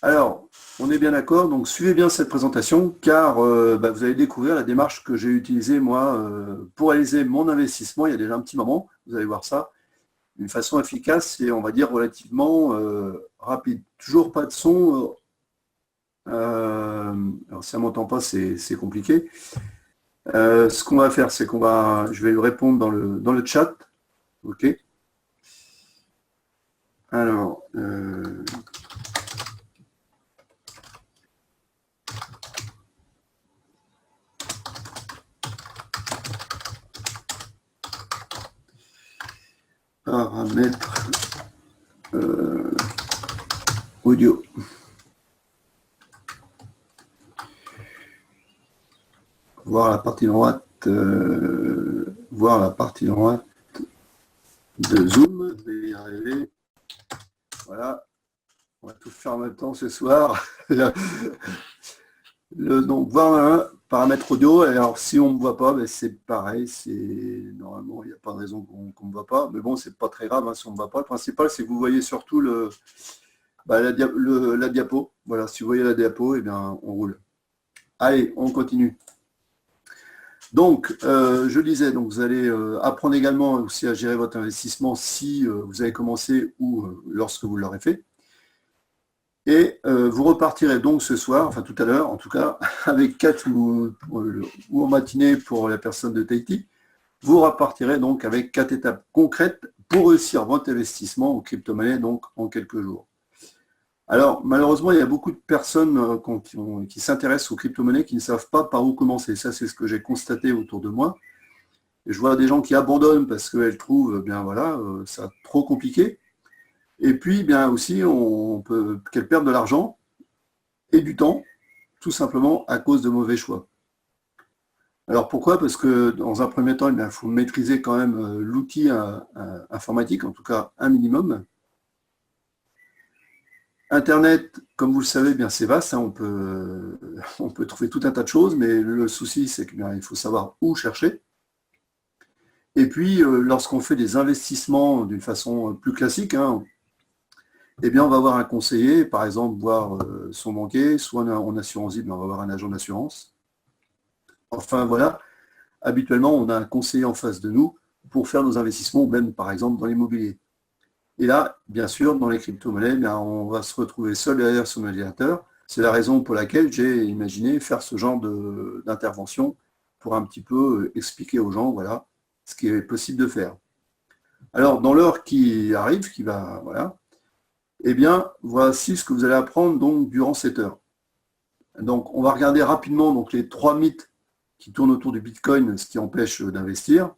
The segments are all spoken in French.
Alors, on est bien d'accord, donc suivez bien cette présentation car vous allez découvrir la démarche que j'ai utilisée moi pour réaliser mon investissement il y a déjà un petit moment, vous allez voir ça, d'une façon efficace et on va dire relativement rapide. Toujours pas de son, alors si elle ne m'entend pas c'est compliqué. Ce qu'on va faire c'est je vais lui répondre dans le chat, ok. Alors, paramètres audio. Voir la partie droite, voir la partie droite de Zoom, je vais y arriver. Voilà, on va tout faire en même temps ce soir. Donc, voir un paramètre audio. Alors, si on ne me voit pas, ben, c'est pareil. Normalement, il n'y a pas de raison qu'on ne me voit pas. Mais bon, c'est pas très grave hein, si on ne me voit pas. Le principal, c'est que vous voyez surtout la diapo. Voilà, si vous voyez la diapo, eh bien, on roule. Allez, on continue. Donc, je disais, donc vous allez apprendre également aussi à gérer votre investissement si vous avez commencé ou lorsque vous l'aurez fait. Et vous repartirez donc ce soir, enfin tout à l'heure en tout cas, avec 4 ou en matinée pour la personne de Tahiti, vous repartirez donc avec 4 étapes concrètes pour réussir votre investissement en crypto-monnaie donc en quelques jours. Alors, malheureusement, il y a beaucoup de personnes qui s'intéressent aux crypto-monnaies qui ne savent pas par où commencer. Ça, c'est ce que j'ai constaté autour de moi. Et je vois des gens qui abandonnent parce qu'elles trouvent, bien voilà, ça trop compliqué. Et puis, bien aussi, qu'elles perdent de l'argent et du temps, tout simplement à cause de mauvais choix. Alors pourquoi? Parce que dans un premier temps, il faut maîtriser quand même l'outil informatique, en tout cas un minimum. Internet, comme vous le savez, bien c'est vaste, hein, on peut trouver tout un tas de choses, mais le souci, c'est qu'il faut savoir où chercher. Et puis, lorsqu'on fait des investissements d'une façon plus classique, hein, eh bien, on va avoir un conseiller, par exemple, voir son banquier, soit en assurance vie, on va avoir un agent d'assurance. Enfin, voilà, habituellement, on a un conseiller en face de nous pour faire nos investissements, même, par exemple, dans l'immobilier. Et là, bien sûr, dans les crypto-monnaies, on va se retrouver seul derrière son ordinateur. C'est la raison pour laquelle j'ai imaginé faire ce genre d'intervention pour un petit peu expliquer aux gens, voilà, ce qui est possible de faire. Alors, dans l'heure qui arrive, voilà, eh bien, voici ce que vous allez apprendre donc durant cette heure. Donc, on va regarder rapidement donc, les 3 mythes qui tournent autour du Bitcoin, ce qui empêche d'investir.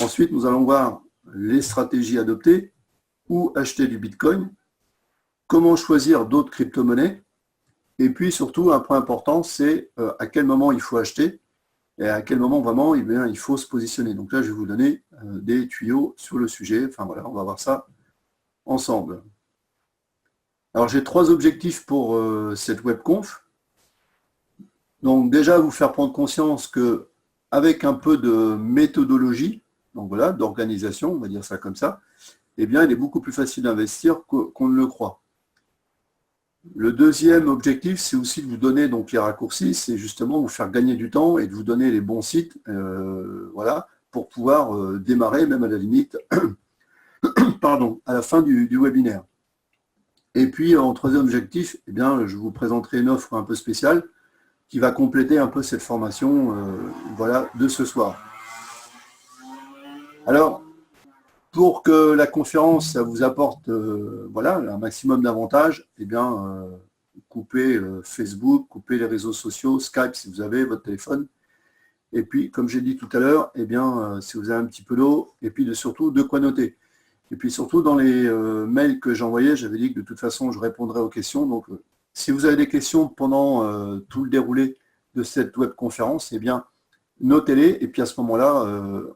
Ensuite, nous allons voir les stratégies adoptées, où acheter du Bitcoin, comment choisir d'autres crypto-monnaies, et puis surtout, un point important, c'est à quel moment il faut acheter et à quel moment vraiment il faut se positionner. Donc là, je vais vous donner des tuyaux sur le sujet. Enfin voilà, on va voir ça ensemble. Alors j'ai 3 objectifs pour cette webconf. Donc déjà, vous faire prendre conscience que avec un peu de méthodologie, donc voilà, d'organisation, on va dire ça comme ça, eh bien, il est beaucoup plus facile d'investir qu'on ne le croit. Le deuxième objectif, c'est aussi de vous donner donc les raccourcis, c'est justement vous faire gagner du temps et de vous donner les bons sites, voilà, pour pouvoir démarrer, même à la limite, pardon, à la fin du webinaire. Et puis, en troisième objectif, eh bien, je vous présenterai une offre un peu spéciale qui va compléter un peu cette formation voilà, de ce soir. Alors, pour que la conférence ça vous apporte voilà, un maximum d'avantages, eh bien, coupez Facebook, coupez les réseaux sociaux, Skype si vous avez votre téléphone. Et puis, comme j'ai dit tout à l'heure, eh bien, si vous avez un petit peu d'eau, et puis surtout de quoi noter. Et puis surtout, dans les mails que j'envoyais, j'avais dit que de toute façon, je répondrai aux questions. Donc, si vous avez des questions pendant tout le déroulé de cette webconférence, eh bien, notez-les. Et puis à ce moment-là,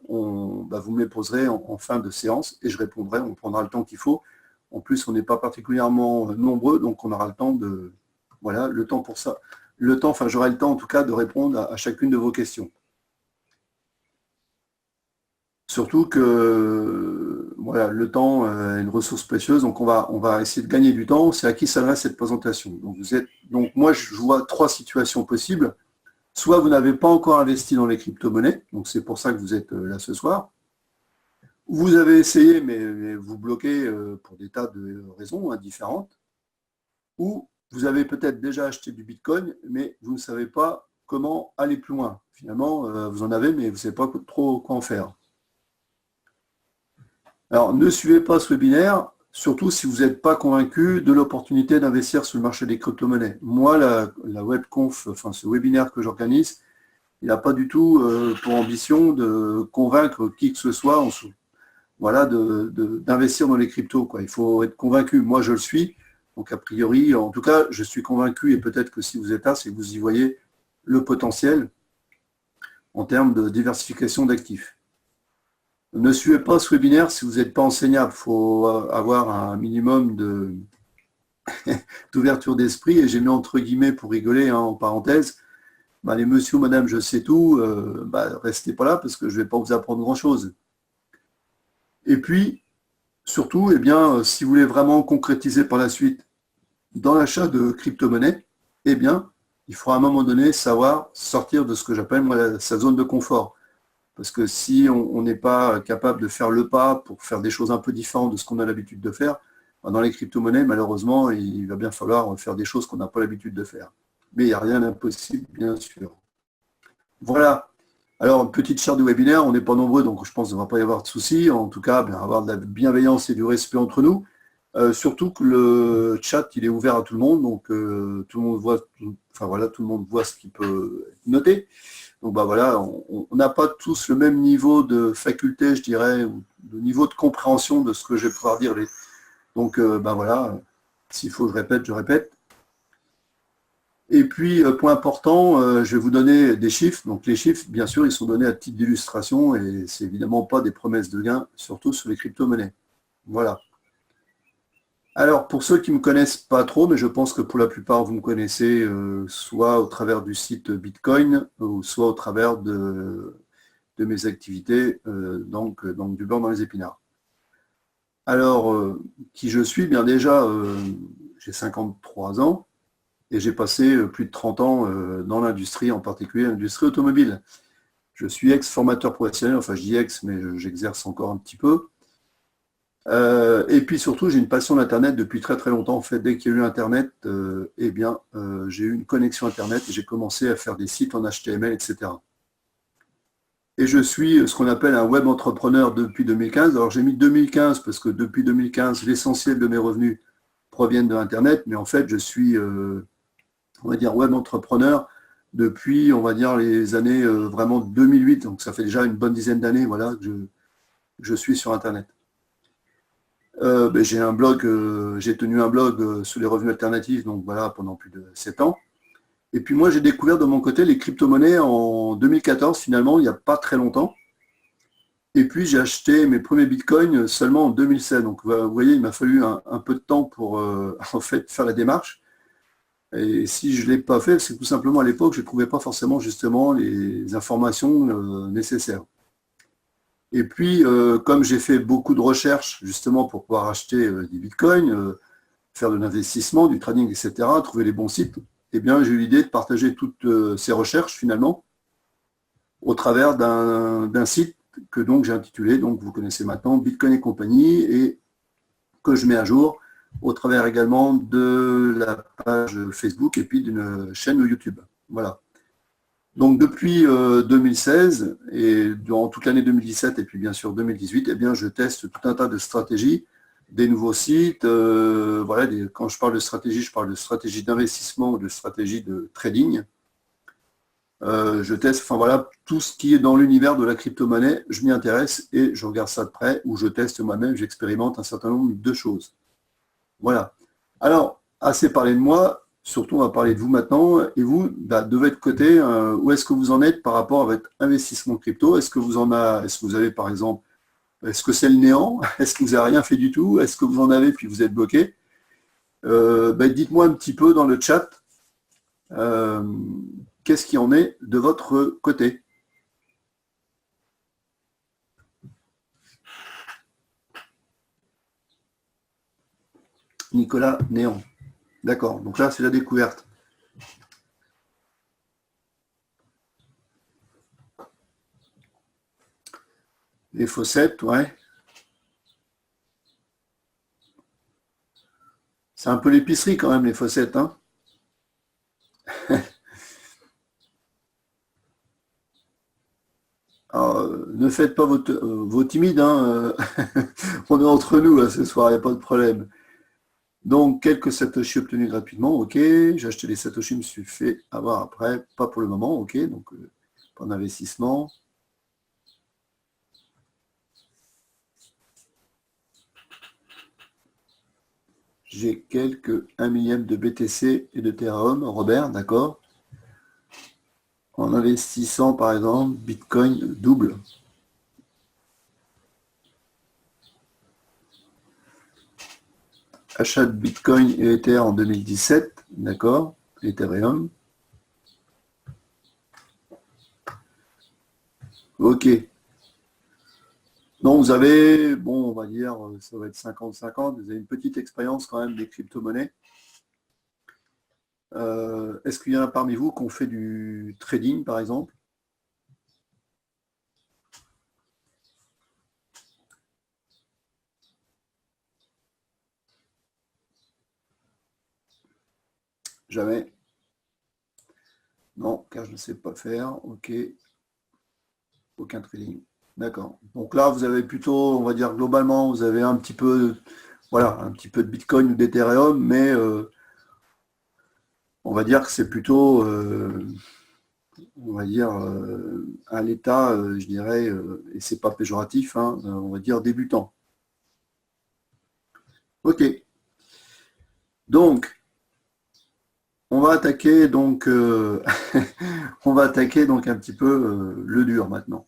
vous me les poserez en fin de séance et je répondrai. On prendra le temps qu'il faut. En plus, on n'est pas particulièrement nombreux, donc on aura le temps de... Voilà, le temps pour ça. J'aurai le temps en tout cas de répondre à chacune de vos questions. Surtout que, voilà, le temps est une ressource précieuse, donc on va essayer de gagner du temps. C'est à qui s'adresse cette présentation. Donc moi, je vois trois situations possibles. Soit vous n'avez pas encore investi dans les crypto-monnaies, donc c'est pour ça que vous êtes là ce soir. Vous avez essayé, mais vous bloquez pour des tas de raisons différentes. Ou vous avez peut-être déjà acheté du Bitcoin, mais vous ne savez pas comment aller plus loin. Finalement, vous en avez, mais vous ne savez pas trop quoi en faire. Alors, ne suivez pas ce webinaire, surtout si vous n'êtes pas convaincu de l'opportunité d'investir sur le marché des crypto-monnaies. Moi, la webconf, enfin ce webinaire que j'organise, il n'a pas du tout pour ambition de convaincre qui que ce soit voilà, d'investir dans les cryptos, quoi. Il faut être convaincu. Moi, je le suis. Donc, a priori, en tout cas, je suis convaincu, et peut-être que si vous êtes là, c'est que vous y voyez le potentiel en termes de diversification d'actifs. Ne suivez pas ce webinaire si vous n'êtes pas enseignable. Il faut avoir un minimum d'ouverture d'esprit. Et j'ai mis entre guillemets pour rigoler, en parenthèse, les monsieur ou madame, je sais tout, restez pas là parce que je ne vais pas vous apprendre grand-chose. Et puis, surtout, si vous voulez vraiment concrétiser par la suite dans l'achat de crypto-monnaies, il faut à un moment donné savoir sortir de ce que j'appelle sa zone de confort. Parce que si on n'est pas capable de faire le pas pour faire des choses un peu différentes de ce qu'on a l'habitude de faire, dans les crypto-monnaies, malheureusement, il va bien falloir faire des choses qu'on n'a pas l'habitude de faire. Mais il n'y a rien d'impossible, bien sûr. Voilà. Alors, une petite charte du webinaire, on n'est pas nombreux, donc je pense qu'il ne va pas y avoir de soucis. En tout cas, avoir de la bienveillance et du respect entre nous. Surtout que le chat, il est ouvert à tout le monde, donc tout le monde voit, tout le monde voit ce qu'il peut noter. Donc voilà, on n'a pas tous le même niveau de faculté, je dirais, ou de niveau de compréhension de ce que je vais pouvoir dire. Donc voilà, s'il faut, je répète, je répète. Et puis, point important, je vais vous donner des chiffres. Donc les chiffres, bien sûr, ils sont donnés à titre d'illustration et c'est évidemment pas des promesses de gain, surtout sur les crypto-monnaies. Voilà. Alors, pour ceux qui ne me connaissent pas trop, mais je pense que pour la plupart, vous me connaissez soit au travers du site Bitcoin, ou soit au travers de mes activités, donc du beurre dans les épinards. Alors, qui je suis? Bien déjà, j'ai 53 ans, et j'ai passé plus de 30 ans dans l'industrie, en particulier l'industrie automobile. Je suis ex-formateur professionnel, enfin je dis ex, mais j'exerce encore un petit peu. Et puis surtout, j'ai une passion d'Internet depuis très très longtemps. En fait, dès qu'il y a eu Internet, j'ai eu une connexion Internet et j'ai commencé à faire des sites en HTML, etc. Et je suis ce qu'on appelle un web entrepreneur depuis 2015. Alors j'ai mis 2015 parce que depuis 2015, l'essentiel de mes revenus proviennent de Internet, mais en fait, je suis, on va dire, web entrepreneur depuis, on va dire, les années vraiment 2008. Donc ça fait déjà une bonne dizaine d'années, voilà, que je suis sur Internet. J'ai un blog, j'ai tenu un blog sur les revenus alternatifs, donc voilà, pendant plus de 7 ans. Et puis moi, j'ai découvert de mon côté les crypto-monnaies en 2014, finalement, il n'y a pas très longtemps. Et puis j'ai acheté mes premiers bitcoins seulement en 2016. Donc vous voyez, il m'a fallu un peu de temps pour en fait faire la démarche. Et si je ne l'ai pas fait, c'est tout simplement à l'époque, je ne trouvais pas forcément justement les informations nécessaires. Et puis, comme j'ai fait beaucoup de recherches justement pour pouvoir acheter des bitcoins, faire de l'investissement, du trading, etc., trouver les bons sites, j'ai eu l'idée de partager toutes ces recherches finalement au travers d'un site que donc j'ai intitulé, donc vous connaissez maintenant, Bitcoin et compagnie, et que je mets à jour au travers également de la page Facebook et puis d'une chaîne YouTube. Voilà. Donc depuis 2016 et durant toute l'année 2017 et puis bien sûr 2018, je teste tout un tas de stratégies, des nouveaux sites. Quand je parle de stratégie d'investissement ou de stratégie de trading. Je teste, tout ce qui est dans l'univers de la crypto-monnaie, je m'y intéresse et je regarde ça de près, ou je teste moi-même, j'expérimente un certain nombre de choses. Voilà. Alors, assez parlé de moi. Surtout, on va parler de vous maintenant. Et vous, de votre côté, où est-ce que vous en êtes par rapport à votre investissement crypto? Est-ce que vous avez par exemple, est-ce que c'est le néant? Est-ce que vous n'avez rien fait du tout? Est-ce que vous en avez puis vous êtes bloqué? Dites-moi un petit peu dans le chat, qu'est-ce qui en est de votre côté? Nicolas Néant. D'accord, donc là, c'est la découverte. Les fossettes, ouais. C'est un peu l'épicerie quand même, les fossettes, hein. Alors, ne faites pas vos timides, hein. On est entre nous là ce soir, il n'y a pas de problème. Donc, quelques satoshi obtenus gratuitement, ok. J'ai acheté les satoshi, je me suis fait avoir après, pas pour le moment, ok. Donc, pas d'investissement. J'ai quelques 1 millième de BTC et de Ethereum, Robert, d'accord. En investissant, par exemple, Bitcoin double. Achat de Bitcoin et Ether en 2017, d'accord. Ethereum. Ok. Donc vous avez, bon, on va dire, ça va être 50-50, vous avez une petite expérience quand même des crypto-monnaies. Est-ce qu'il y en a parmi vous qui ont fait du trading, par exemple? Jamais. Non, car je ne sais pas faire. Ok. Aucun trading. D'accord. Donc là, vous avez plutôt, on va dire globalement, vous avez un petit peu, voilà, un petit peu de Bitcoin ou d'Ethereum, mais on va dire que c'est plutôt, on va dire, à l'état, je dirais, et c'est pas péjoratif, hein, on va dire débutant. Ok. Donc, on va attaquer donc, on va attaquer donc un petit peu le dur maintenant.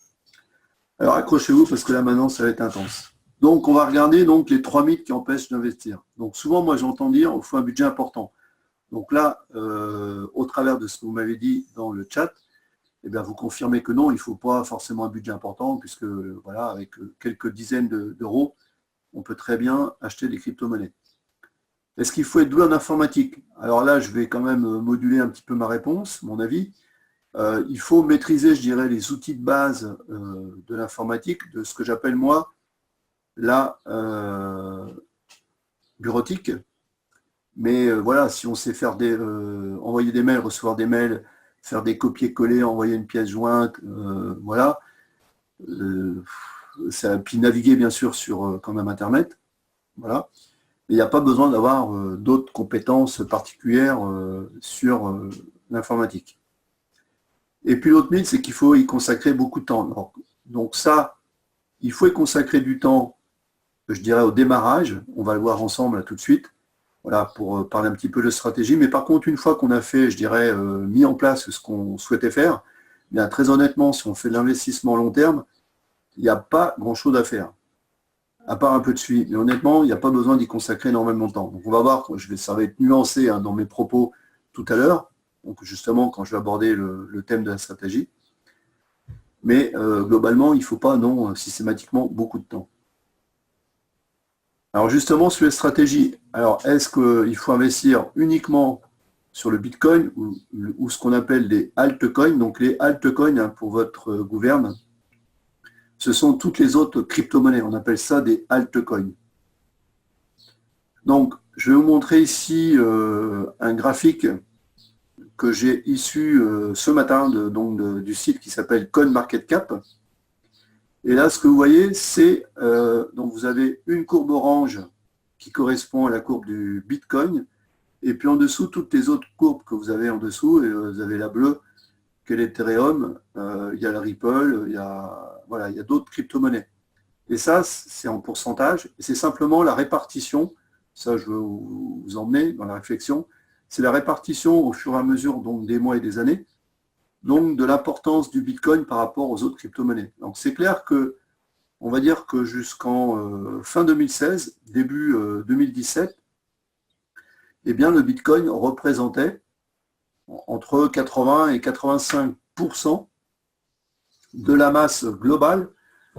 Alors accrochez-vous parce que là maintenant ça va être intense. Donc on va regarder donc les 3 mythes qui empêchent d'investir. Donc souvent moi j'entends dire il faut un budget important. Donc là, au travers de ce que vous m'avez dit dans le chat, eh bien, vous confirmez que non, il ne faut pas forcément un budget important, puisque voilà, avec quelques dizaines d'euros, on peut très bien acheter des crypto-monnaies. Est-ce qu'il faut être doué en informatique? Alors là, je vais quand même moduler un petit peu ma réponse, mon avis. Il faut maîtriser, je dirais, les outils de base de l'informatique, de ce que j'appelle moi la bureautique. Mais voilà, si on sait faire envoyer des mails, recevoir des mails, faire des copier-coller, envoyer une pièce jointe, voilà. Puis naviguer bien sûr sur quand même Internet, voilà. Mais il n'y a pas besoin d'avoir d'autres compétences particulières sur l'informatique. Et puis l'autre mythe, c'est qu'il faut y consacrer beaucoup de temps. Donc ça, il faut y consacrer du temps, je dirais, au démarrage. On va le voir ensemble là, tout de suite. Voilà, pour parler un petit peu de stratégie. Mais par contre, une fois qu'on a fait, je dirais, mis en place ce qu'on souhaitait faire, bien, très honnêtement, si on fait de l'investissement long terme, il n'y a pas grand-chose à faire, à part un peu de suivi. Mais honnêtement, il n'y a pas besoin d'y consacrer énormément de temps. Donc on va voir, ça va être nuancé hein, dans mes propos tout à l'heure, donc justement quand je vais aborder le thème de la stratégie. Mais globalement, il ne faut pas, non, systématiquement, beaucoup de temps. Alors justement, sur les stratégies, alors est-ce qu'il faut investir uniquement sur le Bitcoin ou ce qu'on appelle les altcoins? Donc les altcoins, hein, pour votre gouverne, ce sont toutes les autres crypto-monnaies. On appelle ça des altcoins. Donc, je vais vous montrer ici un graphique que j'ai issu ce matin du site qui s'appelle CoinMarketCap. Et là, ce que vous voyez, c'est donc vous avez une courbe orange qui correspond à la courbe du Bitcoin, et puis en dessous, toutes les autres courbes que vous avez en dessous, et vous avez la bleue, qui est l'Ethereum, il y a le Ripple, il y a d'autres crypto-monnaies. Et ça, c'est en pourcentage, et c'est simplement la répartition, ça je veux vous emmener dans la réflexion, c'est la répartition au fur et à mesure donc, des mois et des années, donc de l'importance du Bitcoin par rapport aux autres crypto-monnaies. Donc c'est clair que, on va dire que jusqu'en fin 2016, début 2017, eh bien le Bitcoin représentait entre 80 et 85% de la masse globale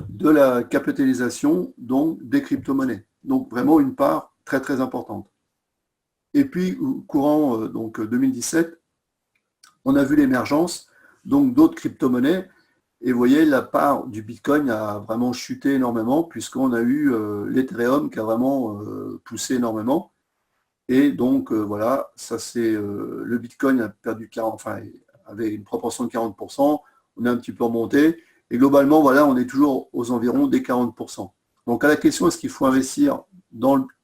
de la capitalisation donc, des crypto-monnaies. Donc vraiment une part très très importante. Et puis, courant donc 2017, on a vu l'émergence donc d'autres crypto-monnaies. Et vous voyez, la part du Bitcoin a vraiment chuté énormément puisqu'on a eu l'Ethereum qui a vraiment poussé énormément. Et donc, voilà, ça c'est le Bitcoin a perdu 40, enfin, avait une proportion de 40%. On est un petit peu remonté. Et globalement, voilà, on est toujours aux environs des 40%. Donc, à la question, est-ce qu'il faut investir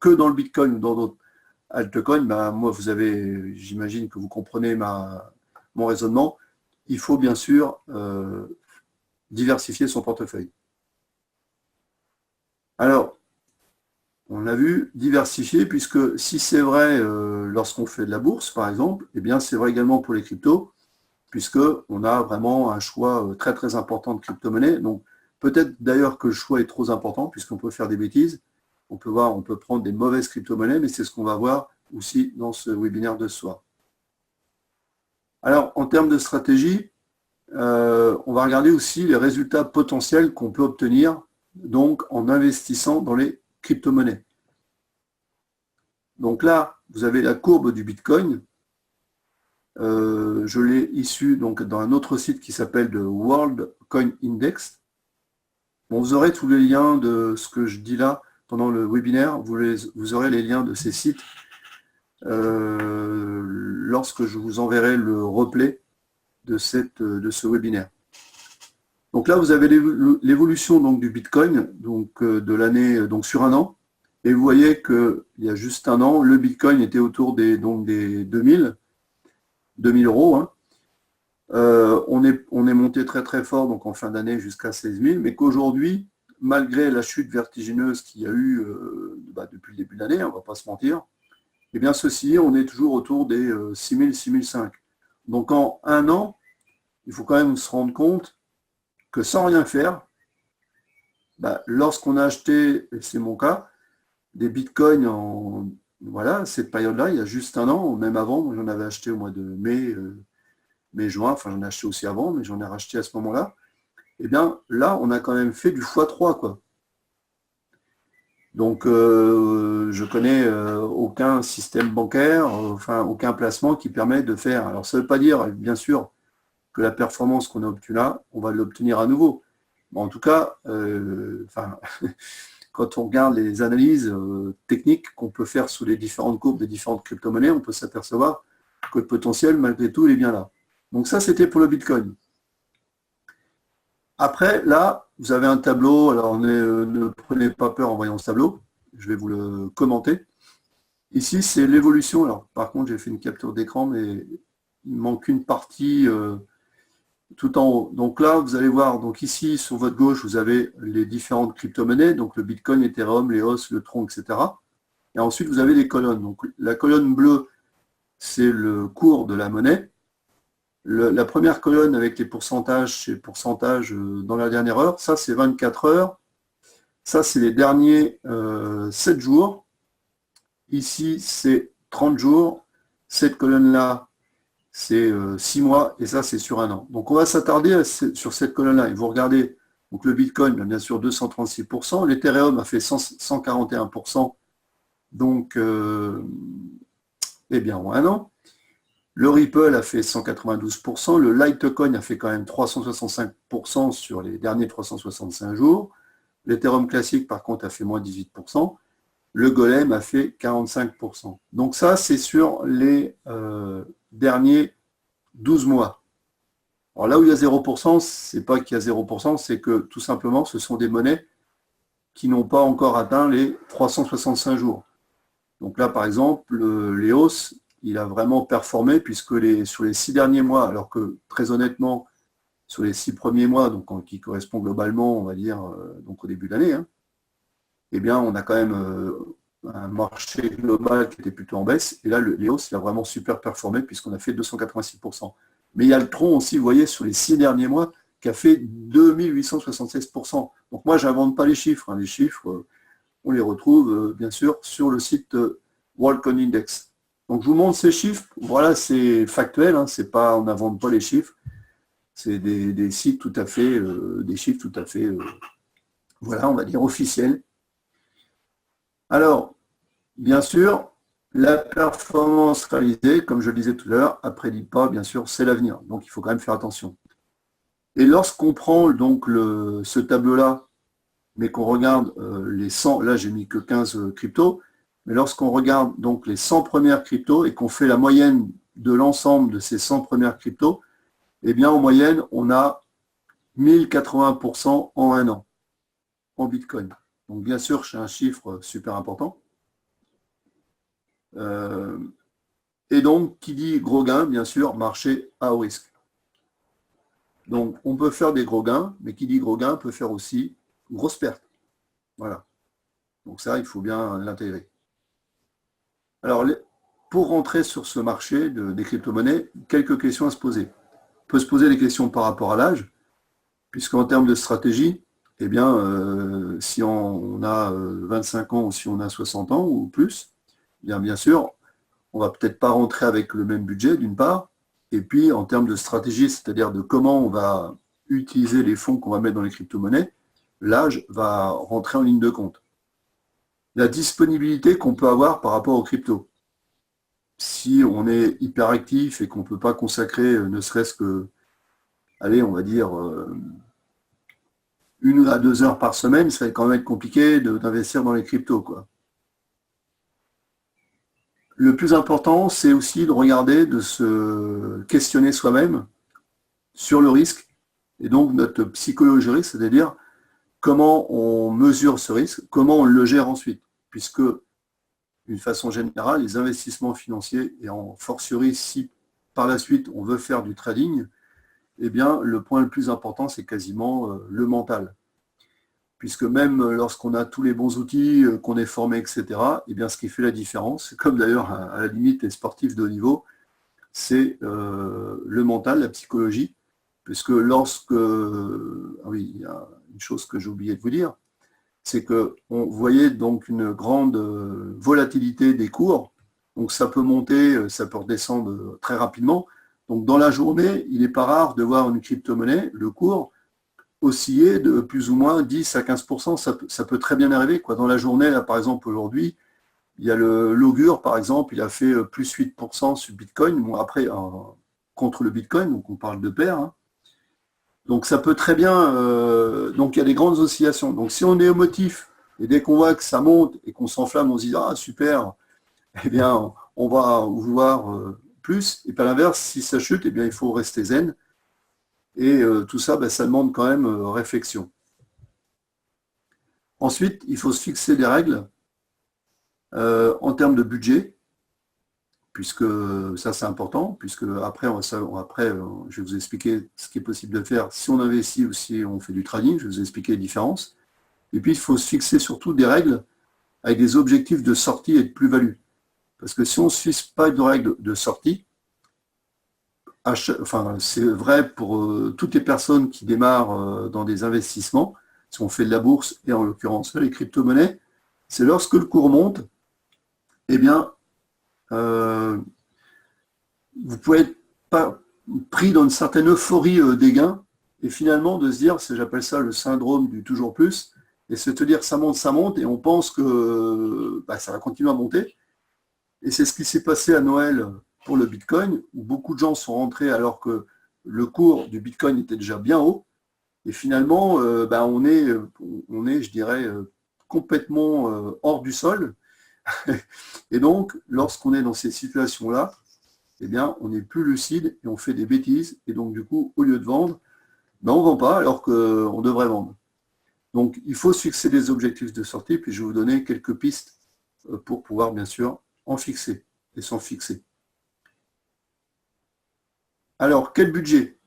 que dans le Bitcoin ou dans d'autres altcoins, ben, moi, vous avez, j'imagine que vous comprenez mon raisonnement. Il faut bien sûr diversifier son portefeuille. Alors, on a vu diversifier, puisque si c'est vrai lorsqu'on fait de la bourse, par exemple, eh bien c'est vrai également pour les cryptos, puisqu'on a vraiment un choix très très important de crypto-monnaies. Donc peut-être d'ailleurs que le choix est trop important, puisqu'on peut faire des bêtises. On peut prendre des mauvaises crypto-monnaies, mais c'est ce qu'on va voir aussi dans ce webinaire de ce soir. Alors, en termes de stratégie, on va regarder aussi les résultats potentiels qu'on peut obtenir donc en investissant dans les crypto-monnaies. Donc là, vous avez la courbe du Bitcoin. Je l'ai issue donc dans un autre site qui s'appelle le World Coin Index. Bon, vous aurez tous les liens de ce que je dis là pendant le webinaire. Vous aurez les liens de ces sites lorsque je vous enverrai le replay de ce webinaire. Donc là, vous avez l'évolution donc du Bitcoin donc, de l'année sur un an. Et vous voyez qu'il y a juste un an, le Bitcoin était autour des 2000 euros. Hein. On est monté très très fort donc en fin d'année jusqu'à 16 000, mais qu'aujourd'hui, malgré la chute vertigineuse qu'il y a eu depuis le début de l'année, on ne va pas se mentir, eh bien ceci, on est toujours autour des 6 000, 6 500. Donc en un an, il faut quand même se rendre compte que sans rien faire, lorsqu'on a acheté, et c'est mon cas, des bitcoins en cette période-là, il y a juste un an, même avant, moi j'en avais acheté au mois de mai, juin, enfin j'en ai acheté aussi avant, mais j'en ai racheté à ce moment-là, et bien là, on a quand même fait du x3, quoi. Donc je connais aucun système bancaire, enfin aucun placement qui permet de faire. Alors ça ne veut pas dire, bien sûr, que la performance qu'on a obtenue là, on va l'obtenir à nouveau. Bon, en tout cas, quand on regarde les analyses techniques qu'on peut faire sous les différentes courbes des différentes crypto-monnaies, on peut s'apercevoir que le potentiel, malgré tout, il est bien là. Donc ça, c'était pour le Bitcoin. Après, là, vous avez un tableau. Alors, ne prenez pas peur en voyant ce tableau. Je vais vous le commenter. Ici, c'est l'évolution. Alors, par contre, j'ai fait une capture d'écran, mais il manque une partie tout en haut. Donc là, vous allez voir, donc ici, sur votre gauche, vous avez les différentes crypto-monnaies, donc le Bitcoin, Ethereum, l'EOS, le Tron, etc. Et ensuite, vous avez les colonnes. Donc la colonne bleue, c'est le cours de la monnaie. La première colonne avec les pourcentages, c'est pourcentage dans la dernière heure. Ça, c'est 24 heures. Ça, c'est les derniers 7 jours. Ici, c'est 30 jours. Cette colonne-là, c'est 6 mois, et ça, c'est sur un an. Donc, on va s'attarder sur cette colonne-là. Et vous regardez, donc le Bitcoin, bien sûr, 236%. L'Ethereum a fait 141%, donc, en un an. Le Ripple a fait 192%. Le Litecoin a fait quand même 365% sur les derniers 365 jours. L'Ethereum classique, par contre, a fait moins 18%. Le Golem a fait 45%. Donc ça, c'est sur les derniers 12 mois. Alors là où il y a 0%, c'est pas qu'il y a 0%, c'est que tout simplement, ce sont des monnaies qui n'ont pas encore atteint les 365 jours. Donc là, par exemple, l'EOS, il a vraiment performé puisque sur les 6 derniers mois, alors que très honnêtement, sur les 6 premiers mois, donc qui correspond globalement, on va dire, donc au début de l'année, eh bien, on a quand même un marché global qui était plutôt en baisse. Et là, l'EOS, il a vraiment super performé puisqu'on a fait 286%. Mais il y a le Tron aussi, vous voyez, sur les 6 derniers mois, qui a fait 2876%. Donc moi, je n'invente pas les chiffres. Les chiffres, on les retrouve, bien sûr, sur le site WorldCoin Index. Donc je vous montre ces chiffres. Voilà, c'est factuel. C'est pas, on n'invente pas les chiffres. C'est des sites tout à fait, des chiffres tout à fait, voilà, on va dire officiels. Alors, bien sûr, La performance réalisée, comme je le disais tout à l'heure, ne prédit pas, bien sûr, c'est l'avenir. Donc, il faut quand même faire attention. Et lorsqu'on prend donc ce tableau-là, mais qu'on regarde les 100, là j'ai mis que 15 cryptos, mais lorsqu'on regarde donc les 100 premières cryptos et qu'on fait la moyenne de l'ensemble de ces 100 premières cryptos, eh bien en moyenne, on a 1080% en un an en Bitcoin. Donc bien sûr, c'est un chiffre super important. Et donc, qui dit gros gain, bien sûr, marché à haut risque. Donc, on peut faire des gros gains, mais qui dit gros gain peut faire aussi grosse perte. Voilà. Donc ça, il faut bien l'intégrer. Alors, pour rentrer sur ce marché des crypto-monnaies, quelques questions à se poser. On peut se poser des questions par rapport à l'âge, puisqu'en termes de stratégie, eh bien, si on a 25 ans ou si on a 60 ans ou plus, bien sûr, on va peut-être pas rentrer avec le même budget, d'une part, et puis en termes de stratégie, c'est-à-dire de comment on va utiliser les fonds qu'on va mettre dans les crypto-monnaies, l'âge va rentrer en ligne de compte. La disponibilité qu'on peut avoir par rapport aux cryptos. Si on est hyperactif et qu'on ne peut pas consacrer ne serait-ce que, allez, on va dire, 1 à 2 heures par semaine, ça va quand même être compliqué d'investir dans les cryptos, quoi. Le plus important, c'est aussi de regarder, de se questionner soi-même sur le risque et donc notre psychologie risque, c'est-à-dire comment on mesure ce risque, comment on le gère ensuite, puisque d'une façon générale, les investissements financiers, et en fortiori si par la suite on veut faire du trading, eh bien le point le plus important, c'est quasiment le mental. Puisque même lorsqu'on a tous les bons outils, qu'on est formé, etc., eh bien ce qui fait la différence, comme d'ailleurs à la limite les sportifs de haut niveau, c'est le mental, la psychologie, puisque lorsque... Ah oui, il y a une chose que j'ai oublié de vous dire, c'est que vous voyez donc une grande volatilité des cours, donc ça peut monter, ça peut redescendre très rapidement. Donc dans la journée, il n'est pas rare de voir une crypto-monnaie, le cours, osciller de plus ou moins 10 à 15%, ça peut très bien arriver, quoi. Dans la journée, là, par exemple, aujourd'hui, il y a l'Augure, par exemple, il a fait plus 8% sur Bitcoin, bon, après, contre le Bitcoin, donc on parle de paire, hein. Donc ça peut très bien, donc il y a des grandes oscillations. Donc si on est émotif, et dès qu'on voit que ça monte et qu'on s'enflamme, on se dit, ah super, eh bien, on va vouloir plus. Et puis à l'inverse, si ça chute, eh bien, il faut rester zen. Et tout ça, ça demande quand même réflexion. Ensuite, il faut se fixer des règles en termes de budget, puisque ça c'est important, puisque après, je vais vous expliquer ce qui est possible de faire si on investit ou si on fait du trading, je vais vous expliquer les différences. Et puis, il faut se fixer surtout des règles avec des objectifs de sortie et de plus-value. Parce que si on ne se fixe pas de règles de sortie, c'est vrai pour toutes les personnes qui démarrent dans des investissements, si on fait de la bourse, et en l'occurrence les crypto-monnaies, c'est lorsque le cours monte, eh bien, vous pouvez être pas pris dans une certaine euphorie des gains, et finalement de se dire, j'appelle ça le syndrome du toujours plus, et c'est te dire ça monte, et on pense que ça va continuer à monter. Et c'est ce qui s'est passé à Noël pour le Bitcoin, où beaucoup de gens sont rentrés alors que le cours du Bitcoin était déjà bien haut. Et finalement, on est, je dirais, complètement hors du sol. Et donc, lorsqu'on est dans ces situations-là, eh bien, on n'est plus lucide et on fait des bêtises. Et donc, du coup, au lieu de vendre, on ne vend pas alors qu'on devrait vendre. Donc, il faut se fixer des objectifs de sortie, puis je vais vous donner quelques pistes pour pouvoir, bien sûr, en fixer et s'en fixer. Alors, quel budget?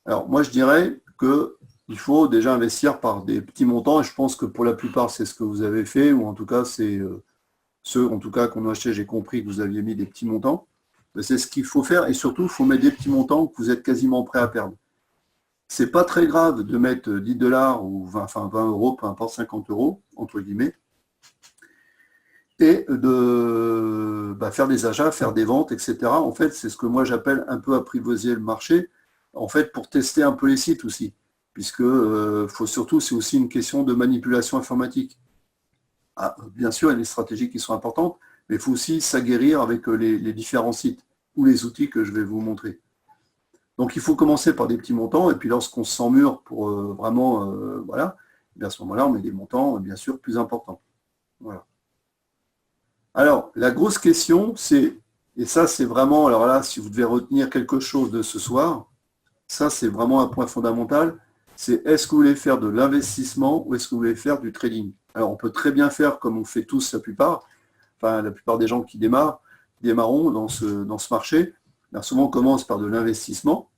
Alors, moi, je dirais qu'il faut déjà investir par des petits montants, et je pense que pour la plupart, c'est ce que vous avez fait, ou en tout cas, c'est ceux, en tout cas, qu'on a acheté, j'ai compris que vous aviez mis des petits montants. C'est ce qu'il faut faire, et surtout, il faut mettre des petits montants que vous êtes quasiment prêt à perdre. C'est pas très grave de mettre 10 dollars ou 20 euros, peu importe, 50 euros, entre guillemets, et de faire des achats, faire des ventes, etc. En fait, c'est ce que moi j'appelle un peu apprivoiser le marché, en fait, pour tester un peu les sites aussi, puisque faut surtout, c'est aussi une question de manipulation informatique. Ah, bien sûr, il y a des stratégies qui sont importantes, Mais il faut aussi s'aguerrir avec les différents sites ou les outils que je vais vous montrer. Donc il faut commencer par des petits montants, et puis lorsqu'on se sent mûr pour vraiment, voilà, et à ce moment-là, on met des montants, bien sûr, plus importants. Voilà. Alors, la grosse question, c'est, et ça c'est vraiment, alors là, si vous devez retenir quelque chose de ce soir, ça c'est vraiment un point fondamental, c'est est-ce que vous voulez faire de l'investissement ou est-ce que vous voulez faire du trading? Alors on peut très bien faire comme on fait tous la plupart des gens qui démarrons dans ce marché, bien souvent on commence par de l'investissement,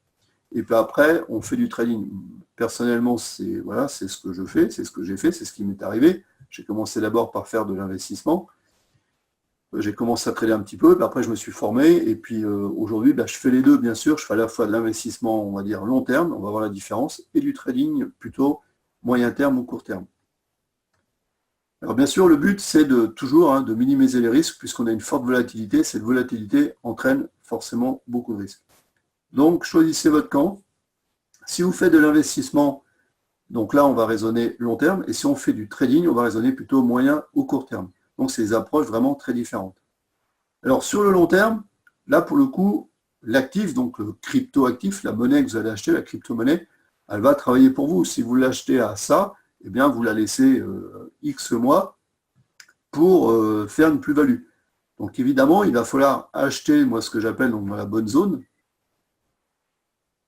et puis après on fait du trading. Personnellement, c'est voilà, c'est ce que je fais, c'est ce que j'ai fait, c'est ce qui m'est arrivé. J'ai commencé d'abord par faire de l'investissement. J'ai commencé à trader un petit peu, puis après je me suis formé, et puis aujourd'hui, je fais les deux, bien sûr. Je fais à la fois de l'investissement, on va dire long terme, on va voir la différence, et du trading plutôt moyen terme ou court terme. Alors bien sûr, le but, c'est de toujours de minimiser les risques, puisqu'on a une forte volatilité. Cette volatilité entraîne forcément beaucoup de risques. Donc, choisissez votre camp. Si vous faites de l'investissement, donc là, on va raisonner long terme, et si on fait du trading, on va raisonner plutôt moyen ou court terme. Donc, c'est des approches vraiment très différentes. Alors, sur le long terme, là, pour le coup, l'actif, donc le crypto-actif, la monnaie que vous allez acheter, la crypto-monnaie, elle va travailler pour vous. Si vous l'achetez à ça, eh bien, vous la laissez X mois pour faire une plus-value. Donc, évidemment, il va falloir acheter, moi, ce que j'appelle dans la bonne zone,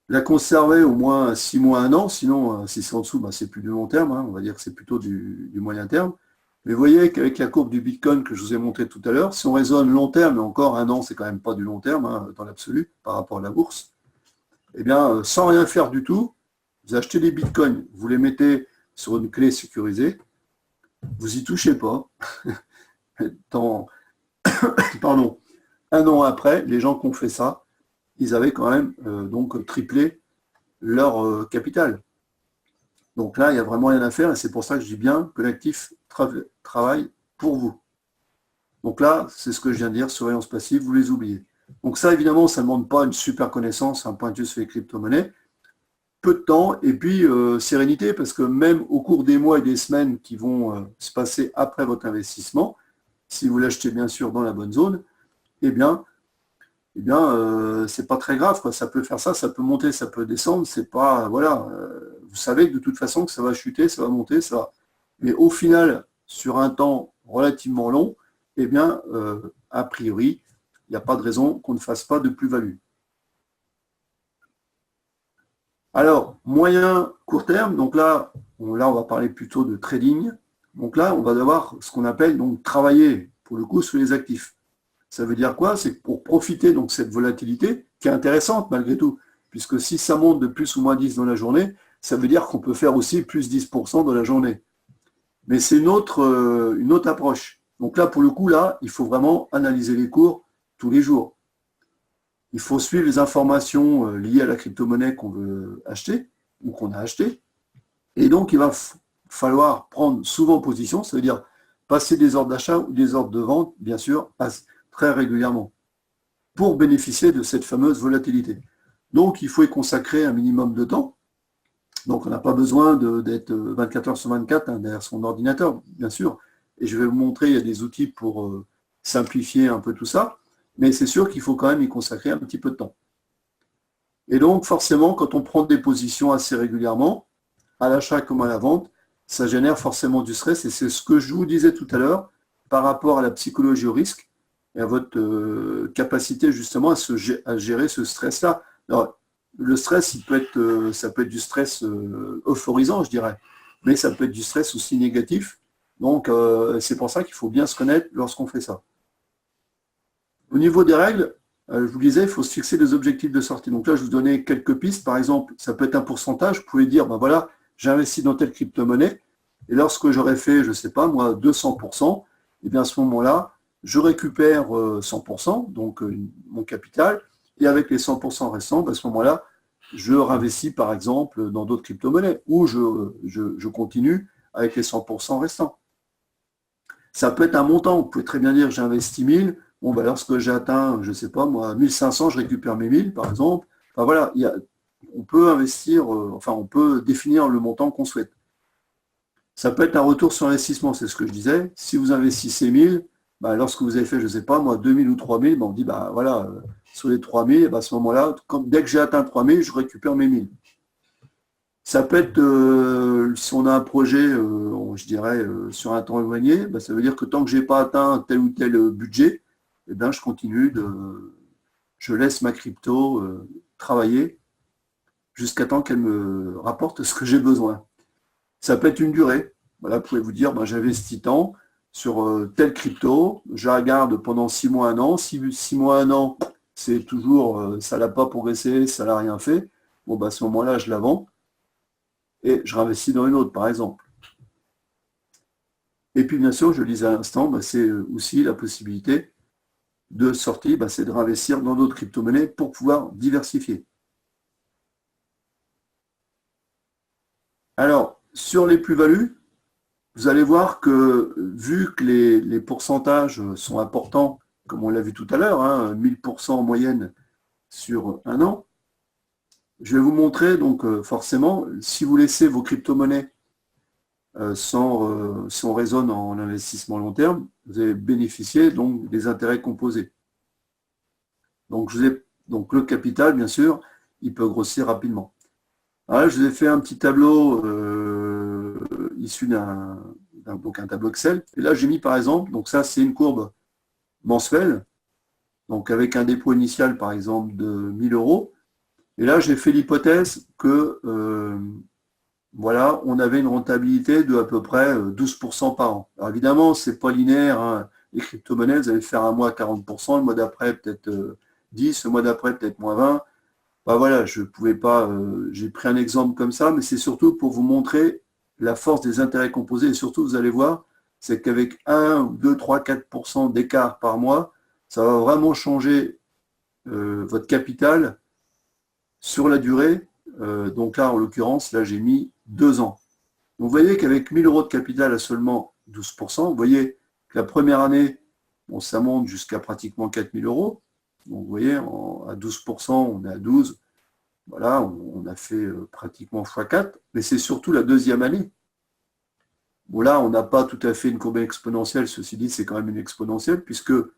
la conserver au moins 6 mois, 1 an, sinon, si c'est en dessous, c'est plus du long terme, on va dire que c'est plutôt du moyen terme. Mais vous voyez qu'avec la courbe du Bitcoin que je vous ai montré tout à l'heure, si on raisonne long terme, mais encore 1 an, c'est quand même pas du long terme dans l'absolu par rapport à la bourse, eh bien, sans rien faire du tout, vous achetez des Bitcoins, vous les mettez sur une clé sécurisée, vous n'y touchez pas. Pardon, 1 an après, les gens qui ont fait ça, ils avaient quand même donc triplé leur capital. Donc là, il n'y a vraiment rien à faire et c'est pour ça que je dis bien que l'actif travaille pour vous. Donc là, c'est ce que je viens de dire, surveillance passive, vous les oubliez. Donc ça, évidemment, ça ne demande pas une super connaissance, un pointu sur les crypto-monnaies. Peu de temps et puis sérénité, parce que même au cours des mois et des semaines qui vont se passer après votre investissement, si vous l'achetez bien sûr dans la bonne zone, eh bien c'est pas très grave, quoi. Ça peut faire ça peut monter, ça peut descendre, c'est pas, voilà, vous savez que de toute façon que ça va chuter, ça va monter, ça va. Mais au final, sur un temps relativement long, eh bien, a priori, il n'y a pas de raison qu'on ne fasse pas de plus-value. Alors, moyen, court terme, donc là, on va parler plutôt de trading. Donc là, on va devoir ce qu'on appelle donc travailler, pour le coup, sur les actifs. Ça veut dire quoi? C'est pour profiter donc de cette volatilité, qui est intéressante malgré tout, puisque si ça monte de plus ou moins 10 dans la journée, ça veut dire qu'on peut faire aussi plus 10% dans la journée. Mais c'est une autre approche. Donc là, pour le coup, là, il faut vraiment analyser les cours tous les jours. Il faut suivre les informations liées à la crypto-monnaie qu'on veut acheter ou qu'on a acheté. Et donc, il va falloir prendre souvent position, ça veut dire passer des ordres d'achat ou des ordres de vente, bien sûr, très régulièrement, pour bénéficier de cette fameuse volatilité. Donc, il faut y consacrer un minimum de temps. Donc, on n'a pas besoin d'être 24 heures sur 24 derrière son ordinateur, bien sûr. Et je vais vous montrer, il y a des outils pour simplifier un peu tout ça. Mais c'est sûr qu'il faut quand même y consacrer un petit peu de temps. Et donc, forcément, quand on prend des positions assez régulièrement, à l'achat comme à la vente, ça génère forcément du stress. Et c'est ce que je vous disais tout à l'heure par rapport à la psychologie au risque et à votre capacité justement à gérer ce stress-là. Alors, le stress, ça peut être du stress euphorisant, je dirais, mais ça peut être du stress aussi négatif. Donc, c'est pour ça qu'il faut bien se connaître lorsqu'on fait ça. Au niveau des règles, je vous disais, il faut se fixer des objectifs de sortie. Donc là, je vous donnais quelques pistes. Par exemple, ça peut être un pourcentage. Vous pouvez dire, voilà, j'investis dans telle crypto-monnaie. Et lorsque j'aurai fait, je ne sais pas, moi, 200%, et bien à ce moment-là, je récupère 100%, donc mon capital. Et avec les 100% restants, à ce moment-là, je réinvestis, par exemple, dans d'autres crypto-monnaies. Ou je continue avec les 100% restants. Ça peut être un montant. Vous pouvez très bien dire, j'investis 1000. Bon, lorsque j'ai atteint, je ne sais pas, moi, 1500, je récupère mes 1000, par exemple. Enfin, voilà, on peut investir, on peut définir le montant qu'on souhaite. Ça peut être un retour sur investissement, c'est ce que je disais. Si vous investissez 1000, bah, lorsque vous avez fait, je ne sais pas, moi, 2000 ou 3000, bah, on dit, bah, voilà, sur les 3000, bah, à ce moment-là, dès que j'ai atteint 3000, je récupère mes 1000. Ça peut être, si on a un projet, je dirais, sur un temps éloigné, bah, ça veut dire que tant que je n'ai pas atteint tel ou tel budget, eh ben, je laisse ma crypto travailler jusqu'à temps qu'elle me rapporte ce que j'ai besoin. Ça peut être une durée. Voilà, vous pouvez vous dire, ben, j'investis tant sur telle crypto, je la regarde pendant 6 mois, 1 an. Si 6 mois, 1 an, c'est toujours, ça n'a pas progressé, ça n'a rien fait, bon, ben, à ce moment-là, je la vends et je réinvestis dans une autre, par exemple. Et puis, bien sûr, je le disais à l'instant, ben, c'est aussi la possibilité de sortir, ben, c'est de réinvestir dans d'autres crypto-monnaies pour pouvoir diversifier. Alors, sur les plus-values, vous allez voir que vu que les pourcentages sont importants, comme on l'a vu tout à l'heure, hein, 1000% en moyenne sur 1 an, je vais vous montrer donc forcément, si vous laissez vos crypto-monnaies si on raisonne en investissement long terme, vous allez bénéficier donc des intérêts composés. Donc, le capital, bien sûr, il peut grossir rapidement. Alors là, je vous ai fait un petit tableau issu d'un tableau Excel. Et là, j'ai mis par exemple, donc ça, c'est une courbe mensuelle, donc avec un dépôt initial, par exemple, de 1000 euros. Et là, j'ai fait l'hypothèse que, voilà, on avait une rentabilité de à peu près 12% par an. Alors évidemment, ce n'est pas linéaire, hein. Les crypto-monnaies, vous allez faire un mois 40%, le mois d'après peut-être 10, le mois d'après peut-être moins 20. Bah voilà, je pouvais pas, j'ai pris un exemple comme ça, mais c'est surtout pour vous montrer la force des intérêts composés. Et surtout, vous allez voir, c'est qu'avec 1, 2, 3, 4% d'écart par mois, ça va vraiment changer votre capital sur la durée. Donc là, en l'occurrence, là, j'ai mis 2 ans. Donc vous voyez qu'avec 1000 euros de capital à seulement 12%, vous voyez que la première année, bon, ça monte jusqu'à pratiquement 4000 euros. Donc vous voyez, à 12%, on est à 12. Voilà, on a fait pratiquement x4, mais c'est surtout la deuxième année. Bon là, on n'a pas tout à fait une courbe exponentielle, ceci dit, c'est quand même une exponentielle, puisque de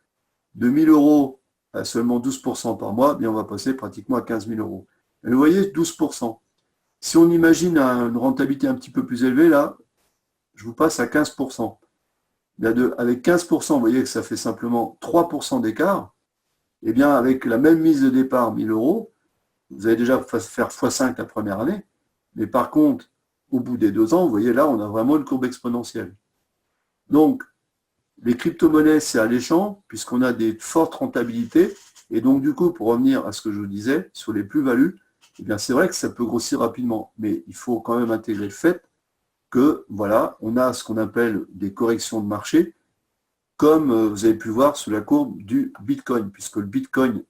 1000 euros à seulement 12% par mois, bien on va passer pratiquement à 15 000 euros. Et vous voyez, 12%. Si on imagine une rentabilité un petit peu plus élevée, là, je vous passe à 15%. Avec 15%, vous voyez que ça fait simplement 3% d'écart. Eh bien, avec la même mise de départ, 1000 euros, vous allez déjà faire x5 la première année. Mais par contre, au bout des 2 ans, vous voyez là, on a vraiment une courbe exponentielle. Donc, les crypto-monnaies, c'est alléchant, puisqu'on a des fortes rentabilités. Et donc, du coup, pour revenir à ce que je vous disais, sur les plus-values, eh bien, c'est vrai que ça peut grossir rapidement. Mais il faut quand même intégrer le fait que, voilà, on a ce qu'on appelle des corrections de marché, comme vous avez pu voir sur la courbe du Bitcoin, puisque le Bitcoin,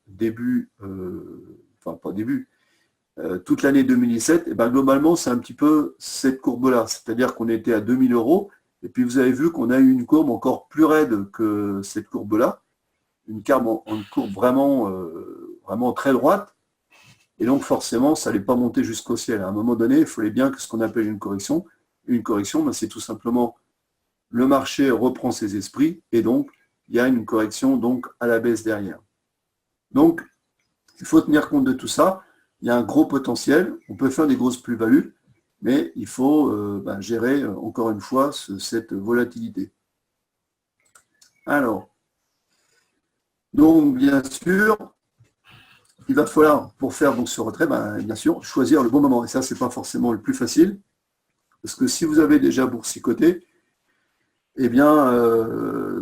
toute l'année 2017, et ben globalement, c'est un petit peu cette courbe-là. C'est-à-dire qu'on était à 2000 euros, et puis vous avez vu qu'on a eu une courbe encore plus raide que cette courbe-là, une courbe vraiment, vraiment très droite, et donc forcément, ça n'allait pas monter jusqu'au ciel. À un moment donné, il fallait bien que ce qu'on appelle une correction. Une correction, ben, c'est tout simplement le marché reprend ses esprits, et donc il y a une correction donc à la baisse derrière. Donc, il faut tenir compte de tout ça. Il y a un gros potentiel, on peut faire des grosses plus-values, mais il faut gérer, encore une fois, cette volatilité. Alors, donc bien sûr, il va falloir, pour faire donc ce retrait, bien sûr, choisir le bon moment. Et ça, ce n'est pas forcément le plus facile, parce que si vous avez déjà boursicoté, eh bien,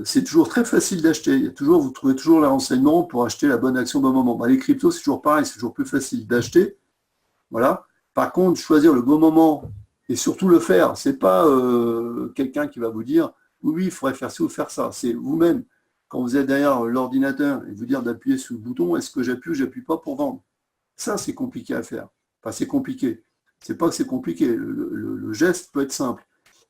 c'est toujours très facile d'acheter. Vous trouvez toujours les renseignements pour acheter la bonne action au bon moment. Les cryptos, c'est toujours pareil, c'est toujours plus facile d'acheter. Voilà. Par contre, choisir le bon moment et surtout le faire, ce n'est pas quelqu'un qui va vous dire oui, il faudrait faire ci ou faire ça. C'est vous-même, quand vous êtes derrière l'ordinateur et vous dire d'appuyer sur le bouton, est-ce que j'appuie ou j'appuie pas pour vendre? Ça, c'est compliqué à faire. Enfin, c'est compliqué. C'est pas que c'est compliqué. Le geste peut être simple.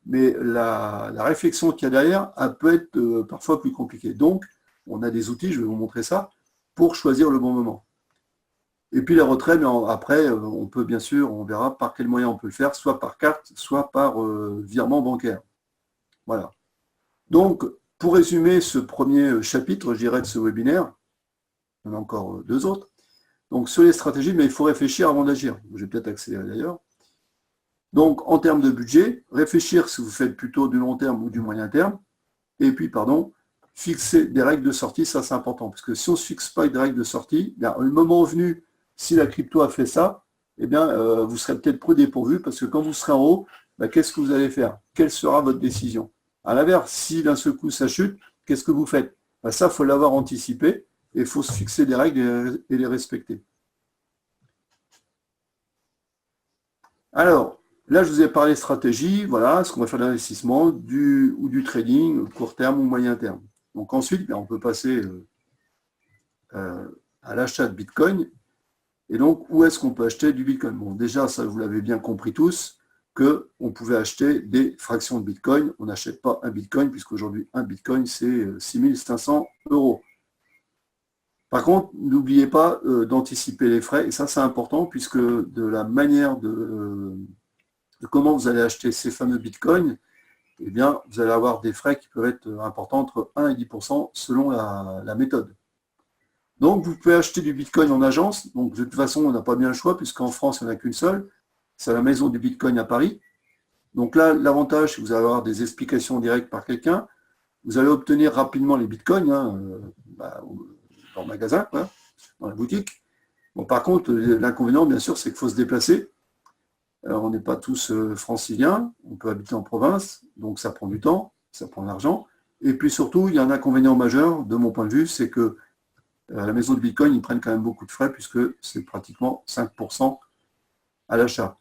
Mais la réflexion qu'il y a derrière, elle peut être parfois plus compliquée. Donc, on a des outils, je vais vous montrer ça, pour choisir le bon moment. Et puis les retraits, après, on peut bien sûr, on verra par quel moyen on peut le faire, soit par carte, soit par virement bancaire. Voilà. Donc, Pour résumer ce premier chapitre, je dirais, de ce webinaire, il y en a encore deux autres. Donc, sur les stratégies, mais il faut réfléchir avant d'agir. Je vais peut-être accélérer d'ailleurs. Donc, en termes de budget, réfléchir si vous faites plutôt du long terme ou du moyen terme. Et puis, fixer des règles de sortie, ça c'est important. Parce que si on ne se fixe pas des règles de sortie, le moment venu, si la crypto a fait ça, eh bien, vous serez peut-être peu dépourvu parce que quand vous serez en haut, qu'est-ce que vous allez faire? Quelle sera votre décision? À l'inverse, si d'un seul coup ça chute, qu'est-ce que vous faites? Ça, il faut l'avoir anticipé et il faut se fixer des règles et les respecter. Alors, là, je vous ai parlé stratégie, voilà, ce qu'on va faire de l'investissement, ou du trading, court terme ou moyen terme. Donc ensuite, on peut passer à l'achat de Bitcoin. Et donc, où est-ce qu'on peut acheter du Bitcoin? Bon, déjà, ça, vous l'avez bien compris tous, qu'on pouvait acheter des fractions de Bitcoin. On n'achète pas un Bitcoin, puisqu'aujourd'hui, un Bitcoin, c'est 6500 €. Par contre, n'oubliez pas d'anticiper les frais, et ça, c'est important, puisque de la manière de comment vous allez acheter ces fameux bitcoins, eh bien, vous allez avoir des frais qui peuvent être importants entre 1 et 10% selon la méthode. Donc, vous pouvez acheter du bitcoin en agence. Donc, de toute façon, on n'a pas bien le choix, puisqu'en France, il n'y en a qu'une seule. C'est la maison du bitcoin à Paris. Donc là, l'avantage, c'est que vous allez avoir des explications directes par quelqu'un. Vous allez obtenir rapidement les bitcoins dans le magasin, dans la boutique. Bon, par contre, l'inconvénient, bien sûr, c'est qu'il faut se déplacer. On n'est pas tous franciliens, on peut habiter en province, donc ça prend du temps, ça prend de l'argent. Et puis surtout, il y a un inconvénient majeur, de mon point de vue, c'est que la maison de Bitcoin, ils prennent quand même beaucoup de frais, puisque c'est pratiquement 5% à l'achat.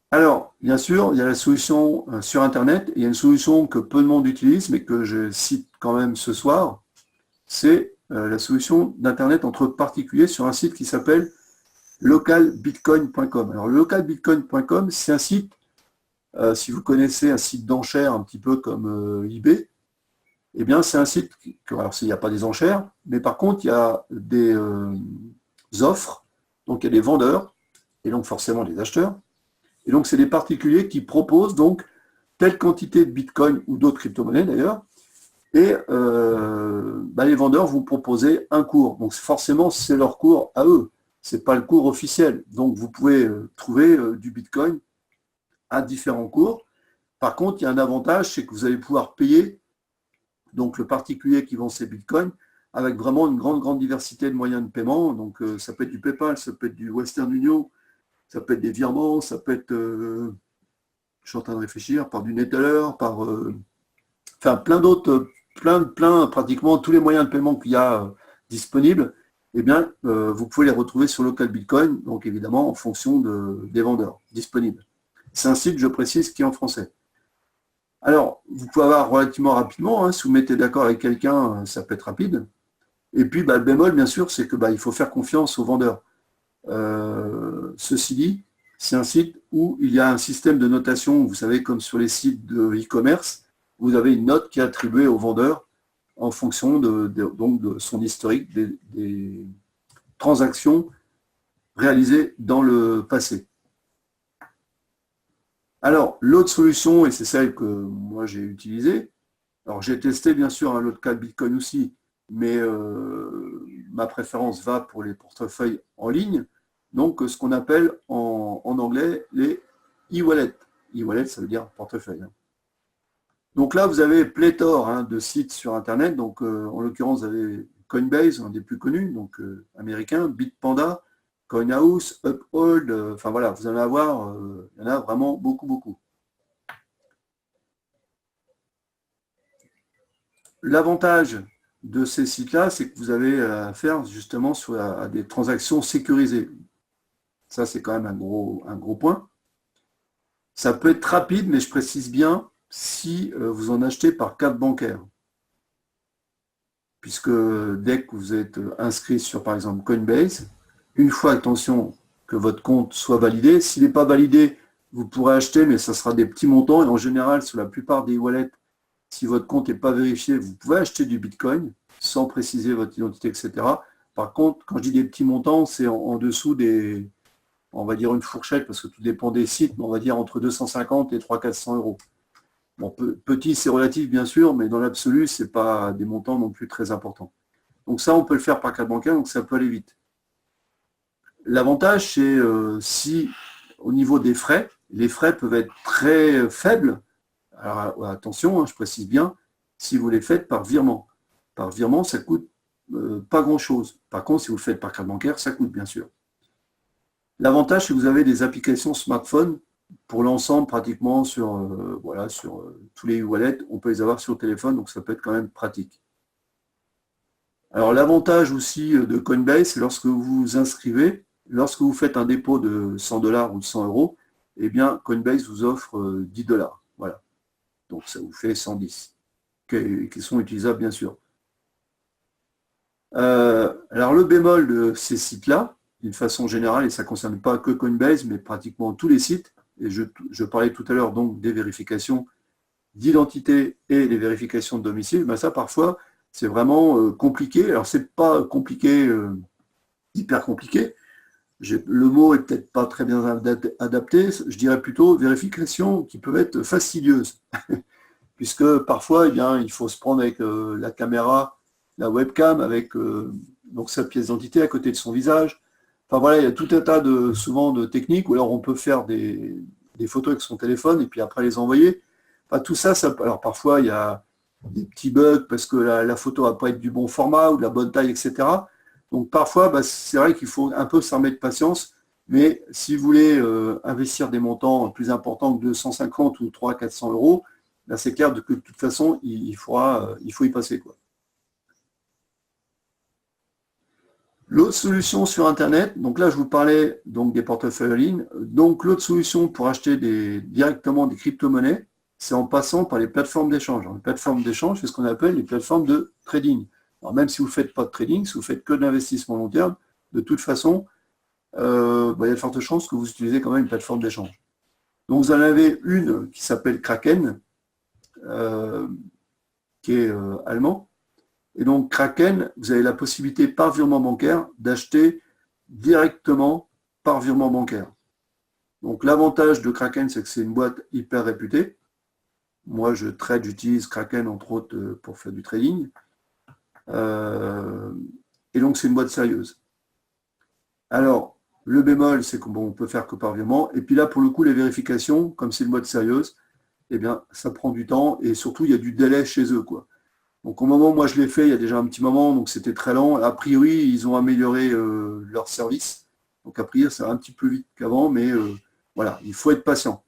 Alors, bien sûr, il y a la solution sur Internet, et il y a une solution que peu de monde utilise, mais que je cite quand même ce soir, c'est la solution d'Internet entre particuliers sur un site qui s'appelle localbitcoin.com. Alors, localbitcoin.com, c'est un site, si vous connaissez un site d'enchères un petit peu comme eBay, eh bien, c'est un site, alors il n'y a pas des enchères, mais par contre, il y a des offres, donc il y a des vendeurs, et donc forcément des acheteurs, et donc c'est des particuliers qui proposent donc telle quantité de Bitcoin ou d'autres crypto-monnaies d'ailleurs, et les vendeurs vont proposer un cours. Donc forcément, c'est leur cours à eux. Ce n'est pas le cours officiel. Donc, vous pouvez trouver du Bitcoin à différents cours. Par contre, il y a un avantage, c'est que vous allez pouvoir payer donc le particulier qui vend ses Bitcoins avec vraiment une grande diversité de moyens de paiement. Donc, ça peut être du PayPal, ça peut être du Western Union, ça peut être des virements, ça peut être, je suis en train de réfléchir, par du Neteller, par plein d'autres, pratiquement tous les moyens de paiement qu'il y a disponibles. Eh bien, vous pouvez les retrouver sur Local Bitcoin, donc évidemment en fonction des vendeurs disponibles. C'est un site, je précise, qui est en français. Alors, vous pouvez avoir relativement rapidement, si vous mettez d'accord avec quelqu'un, ça peut être rapide. Et puis, le bémol, bien sûr, c'est que il faut faire confiance aux vendeurs. Ceci dit, c'est un site où il y a un système de notation, vous savez, comme sur les sites de e-commerce, vous avez une note qui est attribuée au vendeur en fonction donc de son historique des transactions réalisées dans le passé. Alors, l'autre solution, et c'est celle que moi j'ai utilisée, alors j'ai testé bien sûr l'autre cas de Bitcoin aussi, mais ma préférence va pour les portefeuilles en ligne, donc ce qu'on appelle en anglais les e-wallets. E-wallet, ça veut dire portefeuille. Donc là, vous avez pléthore de sites sur Internet. Donc, en l'occurrence, vous avez Coinbase, un des plus connus, donc américain, Bitpanda, CoinHouse, Uphold, enfin voilà, vous allez avoir, il y en a vraiment beaucoup. L'avantage de ces sites-là, c'est que vous avez affaire justement à des transactions sécurisées. Ça, c'est quand même un gros point. Ça peut être rapide, mais je précise bien, si vous en achetez par carte bancaire. Puisque dès que vous êtes inscrit sur, par exemple, Coinbase, une fois, attention, que votre compte soit validé, s'il n'est pas validé, vous pourrez acheter, mais ça sera des petits montants. Et en général, sur la plupart des wallets, si votre compte n'est pas vérifié, vous pouvez acheter du Bitcoin sans préciser votre identité, etc. Par contre, quand je dis des petits montants, c'est en dessous des, on va dire une fourchette, parce que tout dépend des sites, mais on va dire entre 250 et 300-400 €. Bon, petit, c'est relatif, bien sûr, mais dans l'absolu, ce n'est pas des montants non plus très importants. Donc ça, on peut le faire par carte bancaire, donc ça peut aller vite. L'avantage, c'est si, au niveau des frais, les frais peuvent être très faibles. Alors attention, hein, je précise bien, si vous les faites par virement. Par virement, ça coûte pas grand-chose. Par contre, si vous le faites par carte bancaire, ça coûte, bien sûr. L'avantage, c'est que vous avez des applications smartphone pour l'ensemble pratiquement sur, voilà, sur tous les e-wallets. On peut les avoir sur le téléphone, donc ça peut être quand même pratique. Alors l'avantage aussi de Coinbase, c'est lorsque vous vous inscrivez, lorsque vous faites un dépôt de 100 $ ou de 100 €, eh bien Coinbase vous offre 10 $. Voilà. Donc ça vous fait 110, qui sont utilisables bien sûr. Alors le bémol de ces sites-là, d'une façon générale, et ça ne concerne pas que Coinbase, mais pratiquement tous les sites, et je parlais tout à l'heure donc des vérifications d'identité et les vérifications de domicile, ben ça parfois c'est vraiment compliqué. Alors c'est pas compliqué, hyper compliqué, le mot est peut-être pas très bien adapté, je dirais plutôt vérifications qui peuvent être fastidieuses, puisque parfois eh bien, il faut se prendre avec la caméra, la webcam, avec donc sa pièce d'identité à côté de son visage. Enfin voilà, il y a tout un tas souvent de techniques, ou alors on peut faire des photos avec son téléphone et puis après les envoyer. Enfin, tout ça, alors parfois il y a des petits bugs parce que la photo ne va pas être du bon format ou de la bonne taille, etc. Donc parfois, bah, c'est vrai qu'il faut un peu s'armer de patience, mais si vous voulez investir des montants plus importants que 250 ou 300-400 €, là c'est clair que de toute façon, il faut y passer, quoi. L'autre solution sur Internet, donc là je vous parlais donc des portefeuilles en ligne, donc l'autre solution pour acheter directement des crypto-monnaies, c'est en passant par les plateformes d'échange. Les plateformes d'échange, c'est ce qu'on appelle les plateformes de trading. Alors même si vous ne faites pas de trading, si vous faites que de l'investissement long terme, de toute façon, il y a de fortes chances que vous utilisez quand même une plateforme d'échange. Donc vous en avez une qui s'appelle Kraken, qui est allemand. Et donc Kraken, vous avez la possibilité par virement bancaire d'acheter directement par virement bancaire. Donc l'avantage de Kraken, c'est que c'est une boîte hyper réputée. Moi, j'utilise Kraken entre autres pour faire du trading. Et donc c'est une boîte sérieuse. Alors, le bémol, c'est qu'on peut faire que par virement. Et puis là, pour le coup, les vérifications, comme c'est une boîte sérieuse, eh bien, ça prend du temps et surtout, il y a du délai chez eux, quoi. Donc au moment où moi je l'ai fait, il y a déjà un petit moment, donc c'était très lent. A priori, ils ont amélioré leur service. Donc a priori, ça va un petit peu vite qu'avant, mais voilà, il faut être patient.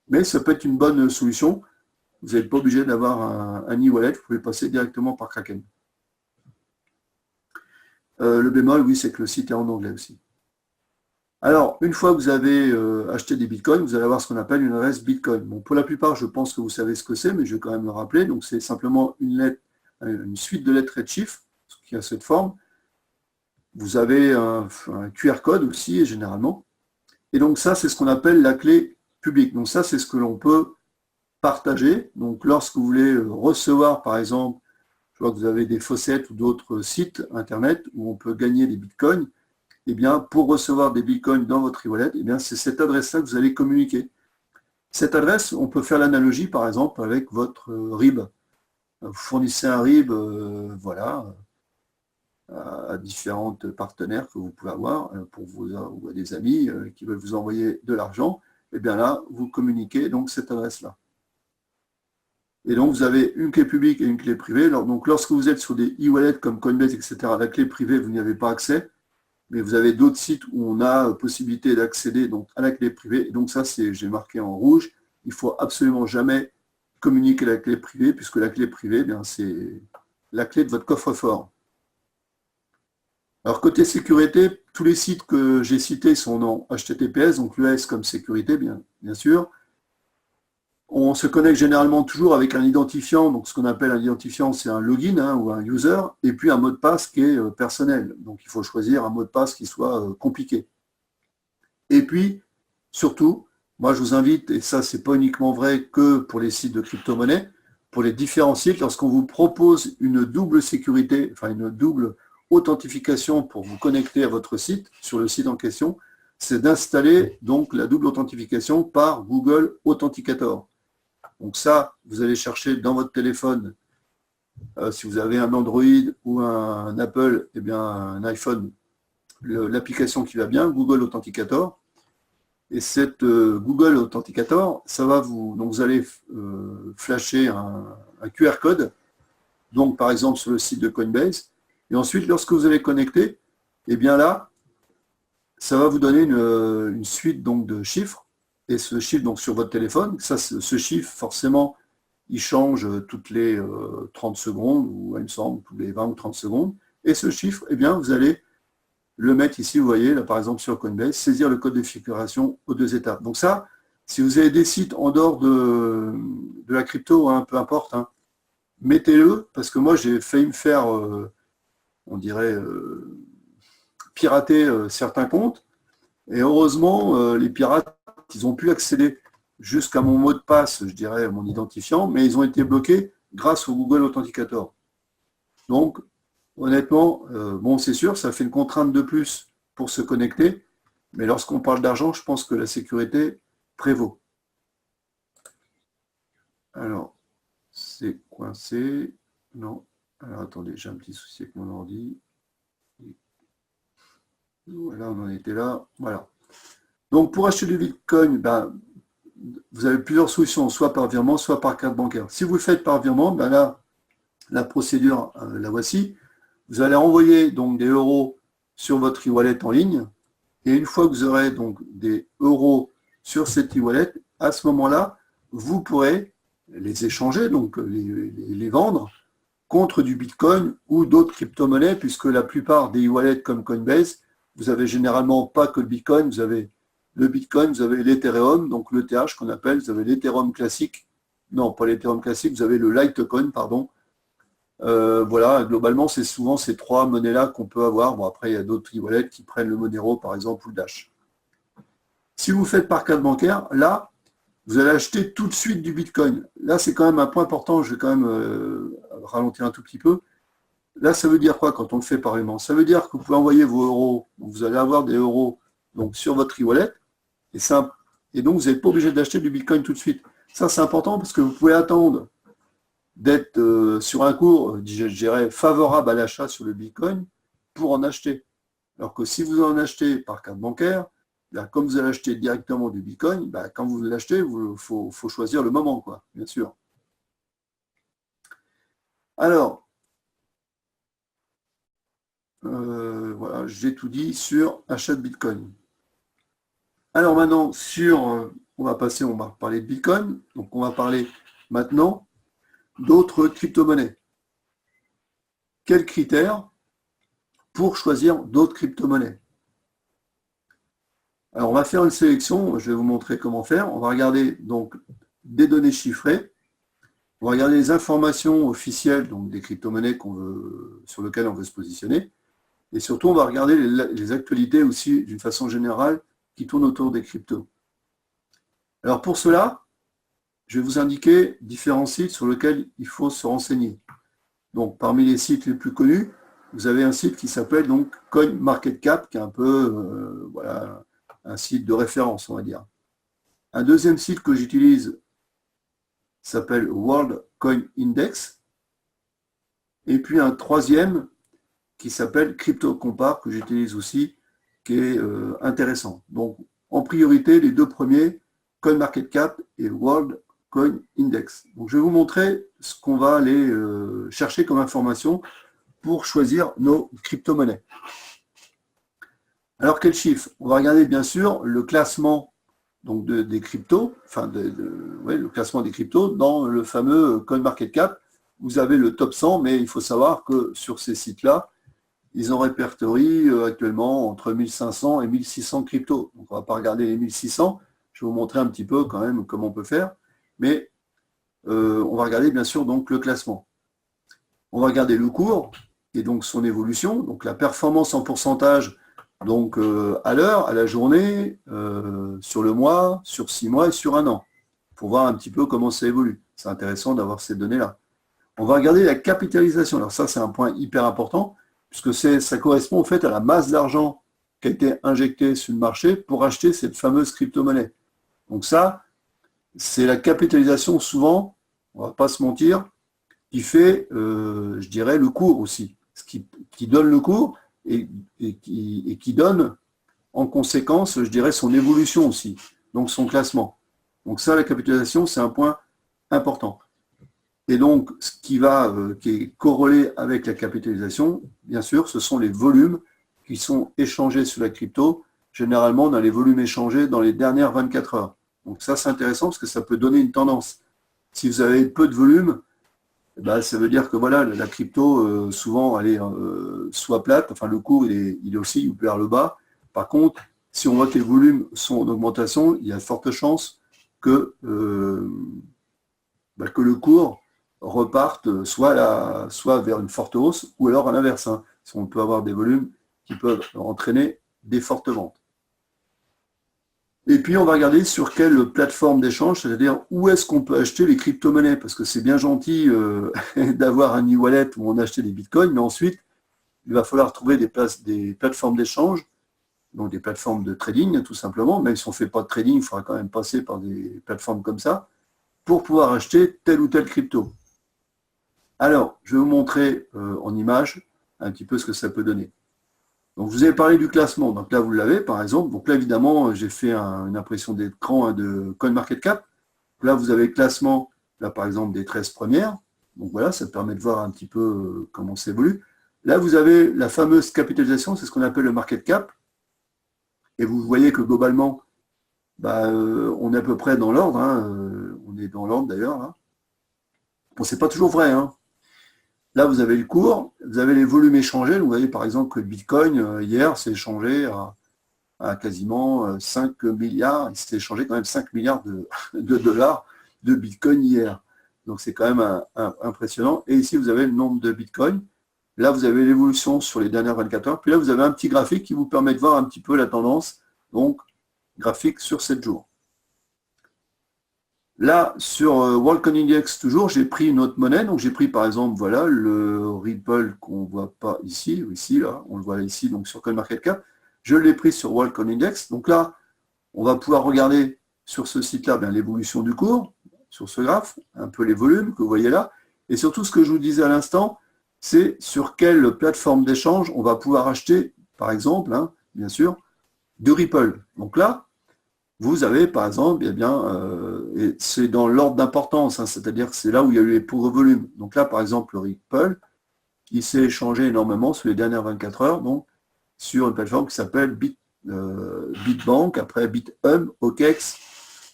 Mais ça peut être une bonne solution. Vous n'êtes pas obligé d'avoir un e-wallet, vous pouvez passer directement par Kraken. Le bémol, oui, c'est que le site est en anglais aussi. Alors, une fois que vous avez acheté des bitcoins, vous allez avoir ce qu'on appelle une adresse bitcoin. Bon, pour la plupart, je pense que vous savez ce que c'est, mais je vais quand même le rappeler. Donc, c'est simplement une suite de lettres et de chiffres qui a cette forme. Vous avez un QR code aussi, généralement. Et donc, ça, c'est ce qu'on appelle la clé publique. Donc, ça, c'est ce que l'on peut partager. Donc, lorsque vous voulez recevoir, par exemple, je vois que vous avez des Faucet ou d'autres sites Internet où on peut gagner des bitcoins. Eh bien, pour recevoir des bitcoins dans votre e-wallet, eh bien, c'est cette adresse-là que vous allez communiquer. Cette adresse, on peut faire l'analogie, par exemple, avec votre RIB. Vous fournissez un RIB, voilà, à différents partenaires que vous pouvez avoir, pour vous ou à des amis qui veulent vous envoyer de l'argent. Eh bien là, vous communiquez donc cette adresse-là. Et donc, vous avez une clé publique et une clé privée. Donc, lorsque vous êtes sur des e-wallets comme Coinbase, etc., la clé privée, vous n'y avez pas accès. Mais vous avez d'autres sites où on a possibilité d'accéder donc à la clé privée. Et donc ça, j'ai marqué en rouge. Il ne faut absolument jamais communiquer la clé privée, puisque la clé privée, c'est la clé de votre coffre-fort. Alors côté sécurité, tous les sites que j'ai cités sont en HTTPS, donc l'ES comme sécurité, bien sûr. On se connecte généralement toujours avec un identifiant, donc ce qu'on appelle un identifiant, c'est un login ou un user, et puis un mot de passe qui est personnel. Donc il faut choisir un mot de passe qui soit compliqué. Et puis, surtout, moi je vous invite, et ça c'est pas uniquement vrai que pour les sites de crypto-monnaie, pour les différents sites, lorsqu'on vous propose une double sécurité, enfin une double authentification pour vous connecter à votre site, sur le site en question, c'est d'installer donc la double authentification par Google Authenticator. Donc ça, vous allez chercher dans votre téléphone, si vous avez un Android ou un Apple, eh bien un iPhone, l'application qui va bien, Google Authenticator. Et cette Google Authenticator, ça va donc vous allez flasher un QR code, donc par exemple sur le site de Coinbase, et ensuite lorsque vous allez connecter, eh bien là, ça va vous donner une suite donc de chiffres, et ce chiffre donc sur votre téléphone, ce chiffre forcément, il change toutes les 30 secondes, ou il me semble, tous les 20 ou 30 secondes, et ce chiffre, eh bien vous allez le mettre ici, vous voyez, là par exemple sur Coinbase, saisir le code de figuration aux 2 étapes. Donc ça, si vous avez des sites en dehors de la crypto, hein, peu importe, hein, mettez-le, parce que moi j'ai failli me faire, on dirait, pirater certains comptes, et heureusement, les pirates, ils ont pu accéder jusqu'à mon mot de passe, je dirais, mon identifiant, mais ils ont été bloqués grâce au Google Authenticator. Donc, honnêtement, bon, c'est sûr, ça fait une contrainte de plus pour se connecter, mais lorsqu'on parle d'argent, je pense que la sécurité prévaut. Alors, c'est coincé. Non. Alors, attendez, j'ai un petit souci avec mon ordi. Voilà, on en était là. Voilà. Donc, pour acheter du Bitcoin, ben, vous avez plusieurs solutions, soit par virement, soit par carte bancaire. Si vous le faites par virement, ben là, la procédure, la voici. Vous allez envoyer donc des euros sur votre e-wallet en ligne, et une fois que vous aurez donc des euros sur cette e-wallet, à ce moment-là, vous pourrez les échanger, donc les vendre contre du Bitcoin ou d'autres crypto-monnaies, puisque la plupart des e-wallets comme Coinbase, vous avez généralement pas que le Bitcoin, vous avez le Bitcoin, vous avez l'Ethereum, donc l'ETH qu'on appelle, vous avez l'Ethereum classique, non pas l'Ethereum classique, vous avez le Litecoin, pardon. Voilà, globalement, c'est souvent ces 3 monnaies-là qu'on peut avoir. Bon, après, il y a d'autres e-wallets qui prennent le Monero, par exemple, ou le Dash. Si vous faites par carte bancaire, là, vous allez acheter tout de suite du Bitcoin. Là, c'est quand même un point important, je vais quand même ralentir un tout petit peu. Là, ça veut dire quoi quand on le fait par virement? Ça veut dire que vous pouvez envoyer vos euros, vous allez avoir des euros donc, sur votre e-wallet, et donc vous n'êtes pas obligé d'acheter du Bitcoin tout de suite. Ça, c'est important parce que vous pouvez attendre d'être sur un cours, je dirais, favorable à l'achat sur le Bitcoin pour en acheter. Alors que si vous en achetez par carte bancaire, là, comme vous allez acheter directement du Bitcoin, bah, quand vous l'achetez, il faut choisir le moment, quoi, bien sûr. Alors, voilà, j'ai tout dit sur achat de Bitcoin. Alors maintenant, on va parler de Bitcoin, donc on va parler maintenant d'autres crypto-monnaies. Quels critères pour choisir d'autres crypto-monnaies? Alors, on va faire une sélection, je vais vous montrer comment faire. On va regarder donc des données chiffrées. On va regarder les informations officielles donc des crypto-monnaies sur lesquelles on veut se positionner. Et surtout, on va regarder les actualités aussi, d'une façon générale, qui tournent autour des cryptos. Alors, pour cela, je vais vous indiquer différents sites sur lesquels il faut se renseigner. Donc, parmi les sites les plus connus, vous avez un site qui s'appelle donc CoinMarketCap, qui est un peu voilà, un site de référence, on va dire. Un deuxième site que j'utilise s'appelle World Coin Index. Et puis un troisième qui s'appelle CryptoCompare, que j'utilise aussi, qui est intéressant. Donc, en priorité, les 2 premiers, CoinMarketCap et World Coin Index. Donc, je vais vous montrer ce qu'on va aller chercher comme information pour choisir nos crypto-monnaies. Alors, quel chiffre? On va regarder bien sûr le classement donc, des cryptos, enfin le classement des cryptos dans le fameux CoinMarketCap. Vous avez le top 100, mais il faut savoir que sur ces sites-là, ils en répertorient actuellement entre 1500 et 1600 cryptos. Donc, on ne va pas regarder les 1600. Je vais vous montrer un petit peu quand même comment on peut faire. Mais on va regarder bien sûr donc le classement. On va regarder le cours et donc son évolution. Donc, la performance en pourcentage donc, à l'heure, à la journée, sur le mois, sur 6 mois et sur 1 an. Pour voir un petit peu comment ça évolue. C'est intéressant d'avoir ces données-là. On va regarder la capitalisation. Alors ça, c'est un point hyper important, puisque ça correspond au fait à la masse d'argent qui a été injectée sur le marché pour acheter cette fameuse crypto-monnaie. Donc ça, c'est la capitalisation souvent, on ne va pas se mentir, qui fait, je dirais, le cours aussi, qui donne le cours et qui donne en conséquence, je dirais, son évolution aussi, donc son classement. Donc ça, la capitalisation, c'est un point important. Et donc, ce qui est corrélé avec la capitalisation, bien sûr, ce sont les volumes qui sont échangés sur la crypto, généralement dans les volumes échangés dans les dernières 24 heures. Donc ça, c'est intéressant parce que ça peut donner une tendance. Si vous avez peu de volume, ça veut dire que voilà, la crypto, souvent, elle est soit plate, enfin le cours, il est aussi vers le bas. Par contre, si on voit que les volumes sont en augmentation, il y a de fortes chances que le cours reparte soit vers une forte hausse, ou alors à l'inverse. Hein, si on peut avoir des volumes qui peuvent entraîner des fortes ventes. Et puis, on va regarder sur quelle plateforme d'échange, c'est-à-dire où est-ce qu'on peut acheter les crypto-monnaies, parce que c'est bien gentil d'avoir un e-wallet où on achète des bitcoins, mais ensuite, il va falloir trouver des plateformes d'échange, donc des plateformes de trading, tout simplement. Même si on ne fait pas de trading, il faudra quand même passer par des plateformes comme ça, pour pouvoir acheter telle ou telle crypto. Alors, je vais vous montrer en image un petit peu ce que ça peut donner. Donc, je vous ai parlé du classement. Donc là, vous l'avez, par exemple. Donc là, évidemment, j'ai fait une impression d'écran de CoinMarketCap. Là, vous avez le classement, là, par exemple, des 13 premières. Donc voilà, ça permet de voir un petit peu comment ça évolue. Là, vous avez la fameuse capitalisation, c'est ce qu'on appelle le market cap. Et vous voyez que globalement, on est à peu près dans l'ordre. Hein, on est dans l'ordre d'ailleurs. Là. Bon, c'est pas toujours vrai. Hein. Là, vous avez le cours, vous avez les volumes échangés. Vous voyez par exemple que le Bitcoin, hier, s'est échangé à quasiment 5 milliards. Il s'est échangé quand même 5 milliards de dollars de Bitcoin hier. Donc c'est quand même impressionnant. Et ici, vous avez le nombre de Bitcoin. Là, vous avez l'évolution sur les dernières 24 heures. Puis là, vous avez un petit graphique qui vous permet de voir un petit peu la tendance. Donc, graphique sur 7 jours. Là, sur Worldcoin Index, toujours, j'ai pris une autre monnaie. Donc, j'ai pris, par exemple, voilà, le Ripple qu'on ne voit pas ici, ou ici, là, on le voit ici, donc sur CoinMarketCap. Je l'ai pris sur Worldcoin Index. Donc là, on va pouvoir regarder sur ce site-là l'évolution du cours, sur ce graphe, un peu les volumes que vous voyez là. Et surtout, ce que je vous disais à l'instant, c'est sur quelle plateforme d'échange on va pouvoir acheter, par exemple, hein, bien sûr, de Ripple. Donc là, vous avez, par exemple, et c'est dans l'ordre d'importance, hein, c'est-à-dire que c'est là où il y a eu les plus gros volumes. Donc là, par exemple, le Ripple, il s'est échangé énormément sur les dernières 24 heures, donc sur une plateforme qui s'appelle Bitbank, après Bithumb, OKEx.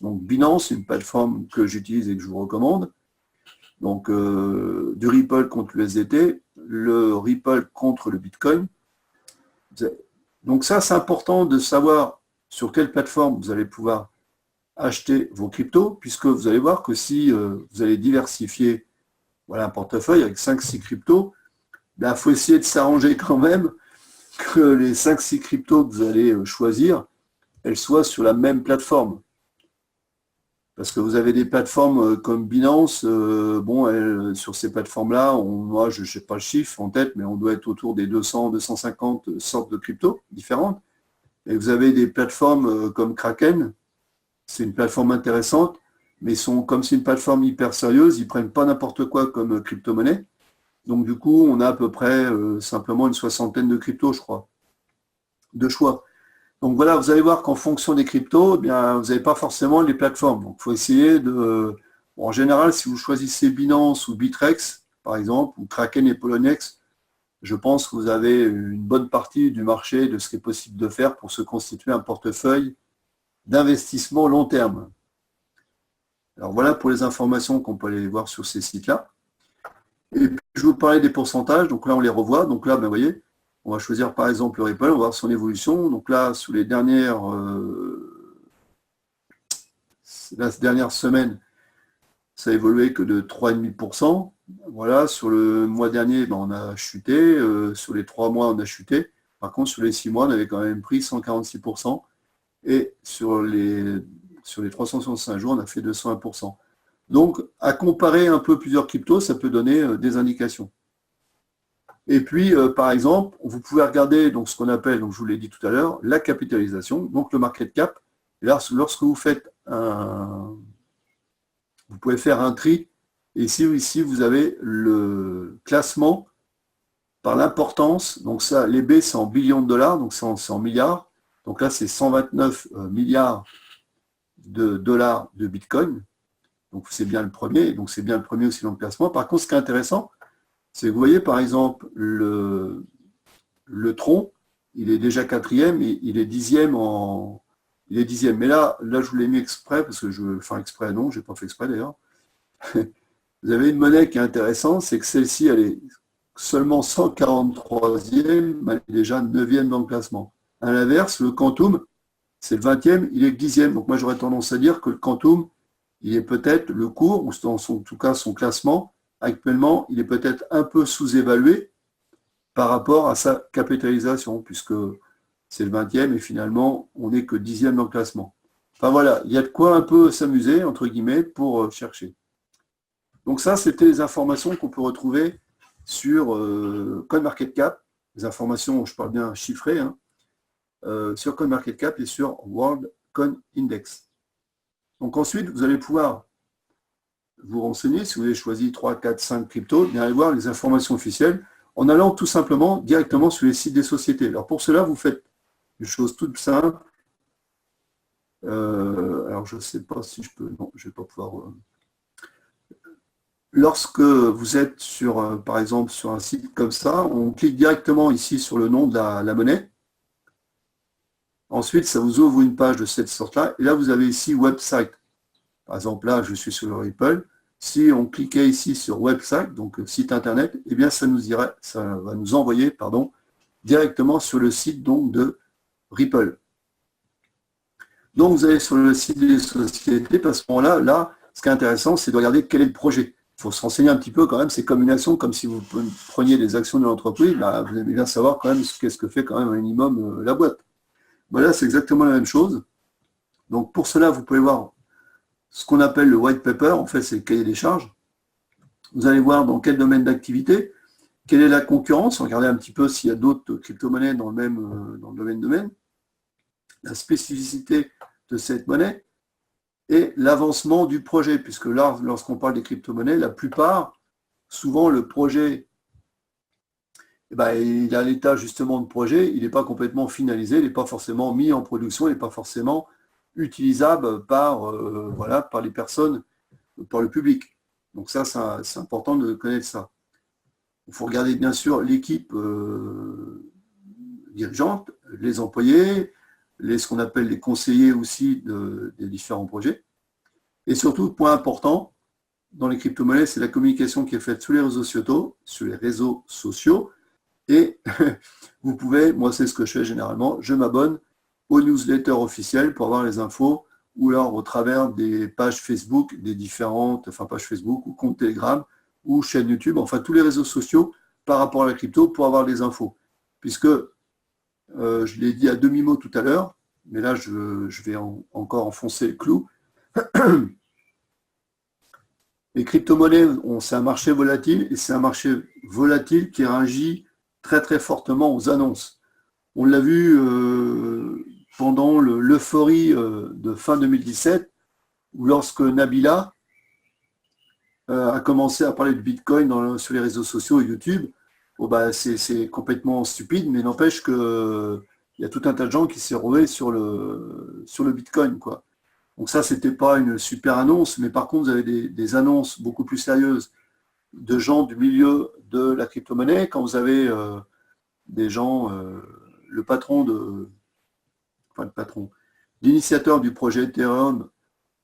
Donc Binance, c'est une plateforme que j'utilise et que je vous recommande. Donc du Ripple contre le USDT, le Ripple contre le Bitcoin. Donc ça, c'est important de savoir sur quelle plateforme vous allez pouvoir acheter vos cryptos, puisque vous allez voir que si vous allez diversifier un portefeuille avec 5-6 cryptos, il faut essayer de s'arranger quand même que les 5-6 cryptos que vous allez choisir, elles soient sur la même plateforme. Parce que vous avez des plateformes comme Binance, sur ces plateformes-là, moi je ne sais pas le chiffre en tête, mais on doit être autour des 200-250 sortes de cryptos différentes. Et vous avez des plateformes comme Kraken, c'est une plateforme intéressante, mais comme c'est une plateforme hyper sérieuse, ils ne prennent pas n'importe quoi comme crypto-monnaie. Donc du coup, on a à peu près simplement une soixantaine de cryptos, je crois, de choix. Donc voilà, vous allez voir qu'en fonction des cryptos, vous n'avez pas forcément les plateformes. Donc il faut essayer de... en général, si vous choisissez Binance ou Bitrex, par exemple, ou Kraken et Poloniex, je pense que vous avez une bonne partie du marché de ce qui est possible de faire pour se constituer un portefeuille d'investissement long terme. Alors voilà pour les informations qu'on peut aller voir sur ces sites-là. Et puis, je vous parlais des pourcentages, donc là on les revoit. Donc là, vous voyez, on va choisir par exemple le Ripple, on va voir son évolution. Donc là, sous les dernières semaines, ça a évolué que de 3,5%. Voilà, sur le mois dernier, on a chuté. Sur les 3 mois, on a chuté. Par contre, sur les 6 mois, on avait quand même pris 146%. Et sur les 365 jours, on a fait 201%. Donc, à comparer un peu plusieurs cryptos, ça peut donner des indications. Et puis, par exemple, vous pouvez regarder donc, ce qu'on appelle, donc, je vous l'ai dit tout à l'heure, la capitalisation, donc le market cap. Et là, lorsque vous faites un vous pouvez faire un tri. Et ici, vous avez le classement par l'importance. Donc ça, les B, c'est en billions de dollars, donc c'est en milliards. Donc là, c'est 129 milliards de dollars de Bitcoin. Donc c'est bien le premier, donc c'est bien le premier aussi dans le classement. Par contre, ce qui est intéressant, c'est que vous voyez par exemple le Tron, il est déjà quatrième, il est dixième il est dixième. Mais là, je vous l'ai mis exprès, parce que enfin exprès, non, je n'ai pas fait exprès d'ailleurs. Vous avez une monnaie qui est intéressante, c'est que celle-ci, elle est seulement 143e, mais elle est déjà 9e dans le classement. À l'inverse, le Quantum, c'est le 20e, il est le 10e. Donc moi, j'aurais tendance à dire que le Quantum, il est peut-être le cours, ou en tout cas son classement, actuellement, il est peut-être un peu sous-évalué par rapport à sa capitalisation, puisque c'est le 20e et finalement, on n'est que 10e dans le classement. Enfin voilà, il y a de quoi un peu s'amuser, entre guillemets, pour chercher. Donc ça, c'était les informations qu'on peut retrouver sur CoinMarketCap, les informations, je parle bien chiffrées, hein, sur CoinMarketCap et sur World Coin Index. Donc ensuite, vous allez pouvoir vous renseigner, si vous avez choisi 3, 4, 5 cryptos, bien aller voir les informations officielles en allant tout simplement directement sur les sites des sociétés. Alors pour cela, vous faites une chose toute simple. Alors je ne sais pas si je peux... Non, je ne vais pas pouvoir... Lorsque vous êtes sur, par exemple, sur un site comme ça, on clique directement ici sur le nom de la monnaie. Ensuite, ça vous ouvre une page de cette sorte-là. Et là, vous avez ici Website. Par exemple, là, je suis sur le Ripple. Si on cliquait ici sur Website, donc site internet, eh bien, ça va nous envoyer directement sur le site donc, de Ripple. Donc, vous allez sur le site des sociétés. À ce moment-là, ce qui est intéressant, c'est de regarder quel est le projet. Il faut se renseigner un petit peu quand même, c'est comme une action, comme si vous preniez des actions de l'entreprise, vous aimez bien savoir quand même qu'est-ce que fait quand même un minimum la boîte. Voilà, c'est exactement la même chose. Donc pour cela, vous pouvez voir ce qu'on appelle le white paper, en fait c'est le cahier des charges. Vous allez voir dans quel domaine d'activité, quelle est la concurrence, regardez un petit peu s'il y a d'autres crypto-monnaies dans le domaine, la spécificité de cette monnaie, et l'avancement du projet, puisque là, lorsqu'on parle des crypto-monnaies, la plupart, souvent le projet, il est à l'état justement de projet, il n'est pas complètement finalisé, il n'est pas forcément mis en production, il n'est pas forcément utilisable par les personnes, par le public. Donc ça, c'est important de connaître ça. Il faut regarder bien sûr l'équipe dirigeante, les employés, ce qu'on appelle les conseillers aussi des différents projets. Et surtout, point important, dans les crypto-monnaies, c'est la communication qui est faite sur les réseaux sociaux. Et vous pouvez, moi c'est ce que je fais généralement, je m'abonne aux newsletters officiels pour avoir les infos, ou alors au travers des pages Facebook, des différentes, pages Facebook ou comptes Telegram, ou chaînes YouTube, enfin tous les réseaux sociaux par rapport à la crypto pour avoir les infos. Puisque, je l'ai dit à demi-mot tout à l'heure, mais là je vais encore enfoncer le clou. Les crypto-monnaies, c'est un marché volatile, et c'est un marché volatile qui réagit très très fortement aux annonces. On l'a vu pendant l'euphorie de fin 2017, où lorsque Nabila a commencé à parler de Bitcoin sur les réseaux sociaux et YouTube, c'est complètement stupide, mais n'empêche qu'il y a tout un tas de gens qui s'est retrouvés sur le Bitcoin, quoi. Donc ça, c'était pas une super annonce, mais par contre, vous avez des annonces beaucoup plus sérieuses de gens du milieu de la crypto-monnaie. Quand vous avez des gens, l'initiateur du projet Ethereum,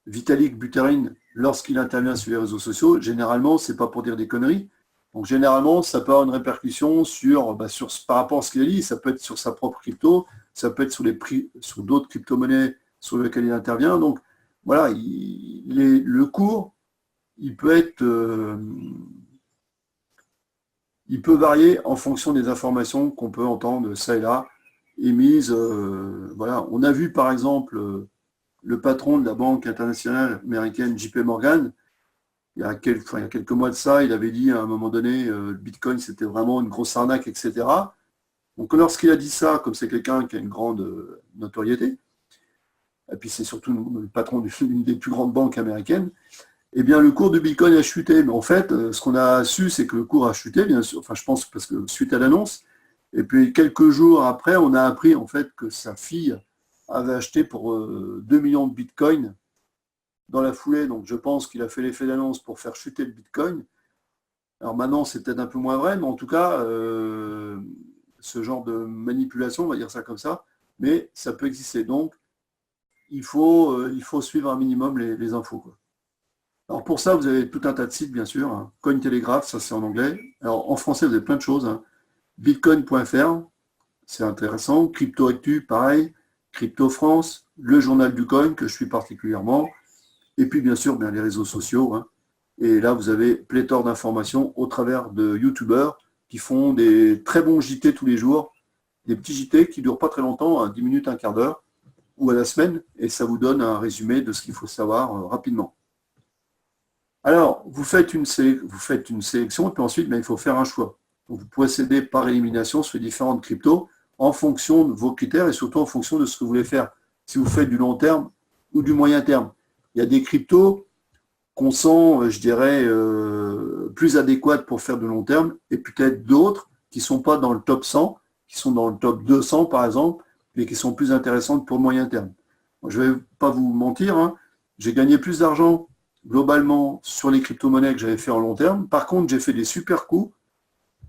Vitalik Buterin, lorsqu'il intervient sur les réseaux sociaux, généralement, c'est pas pour dire des conneries. Donc généralement, ça peut avoir une répercussion par rapport à ce qu'il a dit. Ça peut être sur sa propre crypto, ça peut être sur les prix, sur d'autres crypto-monnaies sur lesquelles il intervient. Donc voilà, le cours, il peut varier en fonction des informations qu'on peut entendre ça et là émises. Voilà, on a vu par exemple le patron de la banque internationale américaine JP Morgan. Il y a quelques mois de ça, il avait dit à un moment donné, le Bitcoin c'était vraiment une grosse arnaque, etc. Donc lorsqu'il a dit ça, comme c'est quelqu'un qui a une grande notoriété, et puis c'est surtout le patron d'une des plus grandes banques américaines, eh bien, le cours du Bitcoin a chuté. Mais en fait, ce qu'on a su, c'est que le cours a chuté, bien sûr. Enfin, je pense parce que suite à l'annonce. Et puis, quelques jours après, on a appris en fait que sa fille avait acheté pour 2 millions de Bitcoin dans la foulée. Donc, je pense qu'il a fait l'effet d'annonce pour faire chuter le Bitcoin. Alors maintenant, c'est peut-être un peu moins vrai, mais en tout cas, ce genre de manipulation, on va dire ça comme ça, mais ça peut exister. Donc, il faut suivre un minimum les infos, quoi. Alors pour ça, vous avez tout un tas de sites, bien sûr, hein. Cointelegraph, ça c'est en anglais. Alors en français, vous avez plein de choses, hein. Bitcoin.fr, c'est intéressant. CryptoActu, pareil. Crypto France, le journal du coin, que je suis particulièrement. Et puis bien sûr, bien, les réseaux sociaux, hein. Et là, vous avez pléthore d'informations au travers de youtubeurs qui font des très bons JT tous les jours, des petits JT qui ne durent pas très longtemps, 10 minutes, un quart d'heure, ou à la semaine, et ça vous donne un résumé de ce qu'il faut savoir rapidement. Alors, vous faites une sélection, et puis ensuite, il faut faire un choix. Donc, vous procédez par élimination sur les différentes cryptos en fonction de vos critères et surtout en fonction de ce que vous voulez faire. Si vous faites du long terme ou du moyen terme. Il y a des cryptos qu'on sent, je dirais, plus adéquates pour faire du long terme et peut-être d'autres qui ne sont pas dans le top 100, qui sont dans le top 200 par exemple, mais qui sont plus intéressantes pour le moyen terme. Moi, je ne vais pas vous mentir, hein, j'ai gagné plus d'argent globalement sur les crypto-monnaies que j'avais fait en long terme. Par contre, j'ai fait des super coups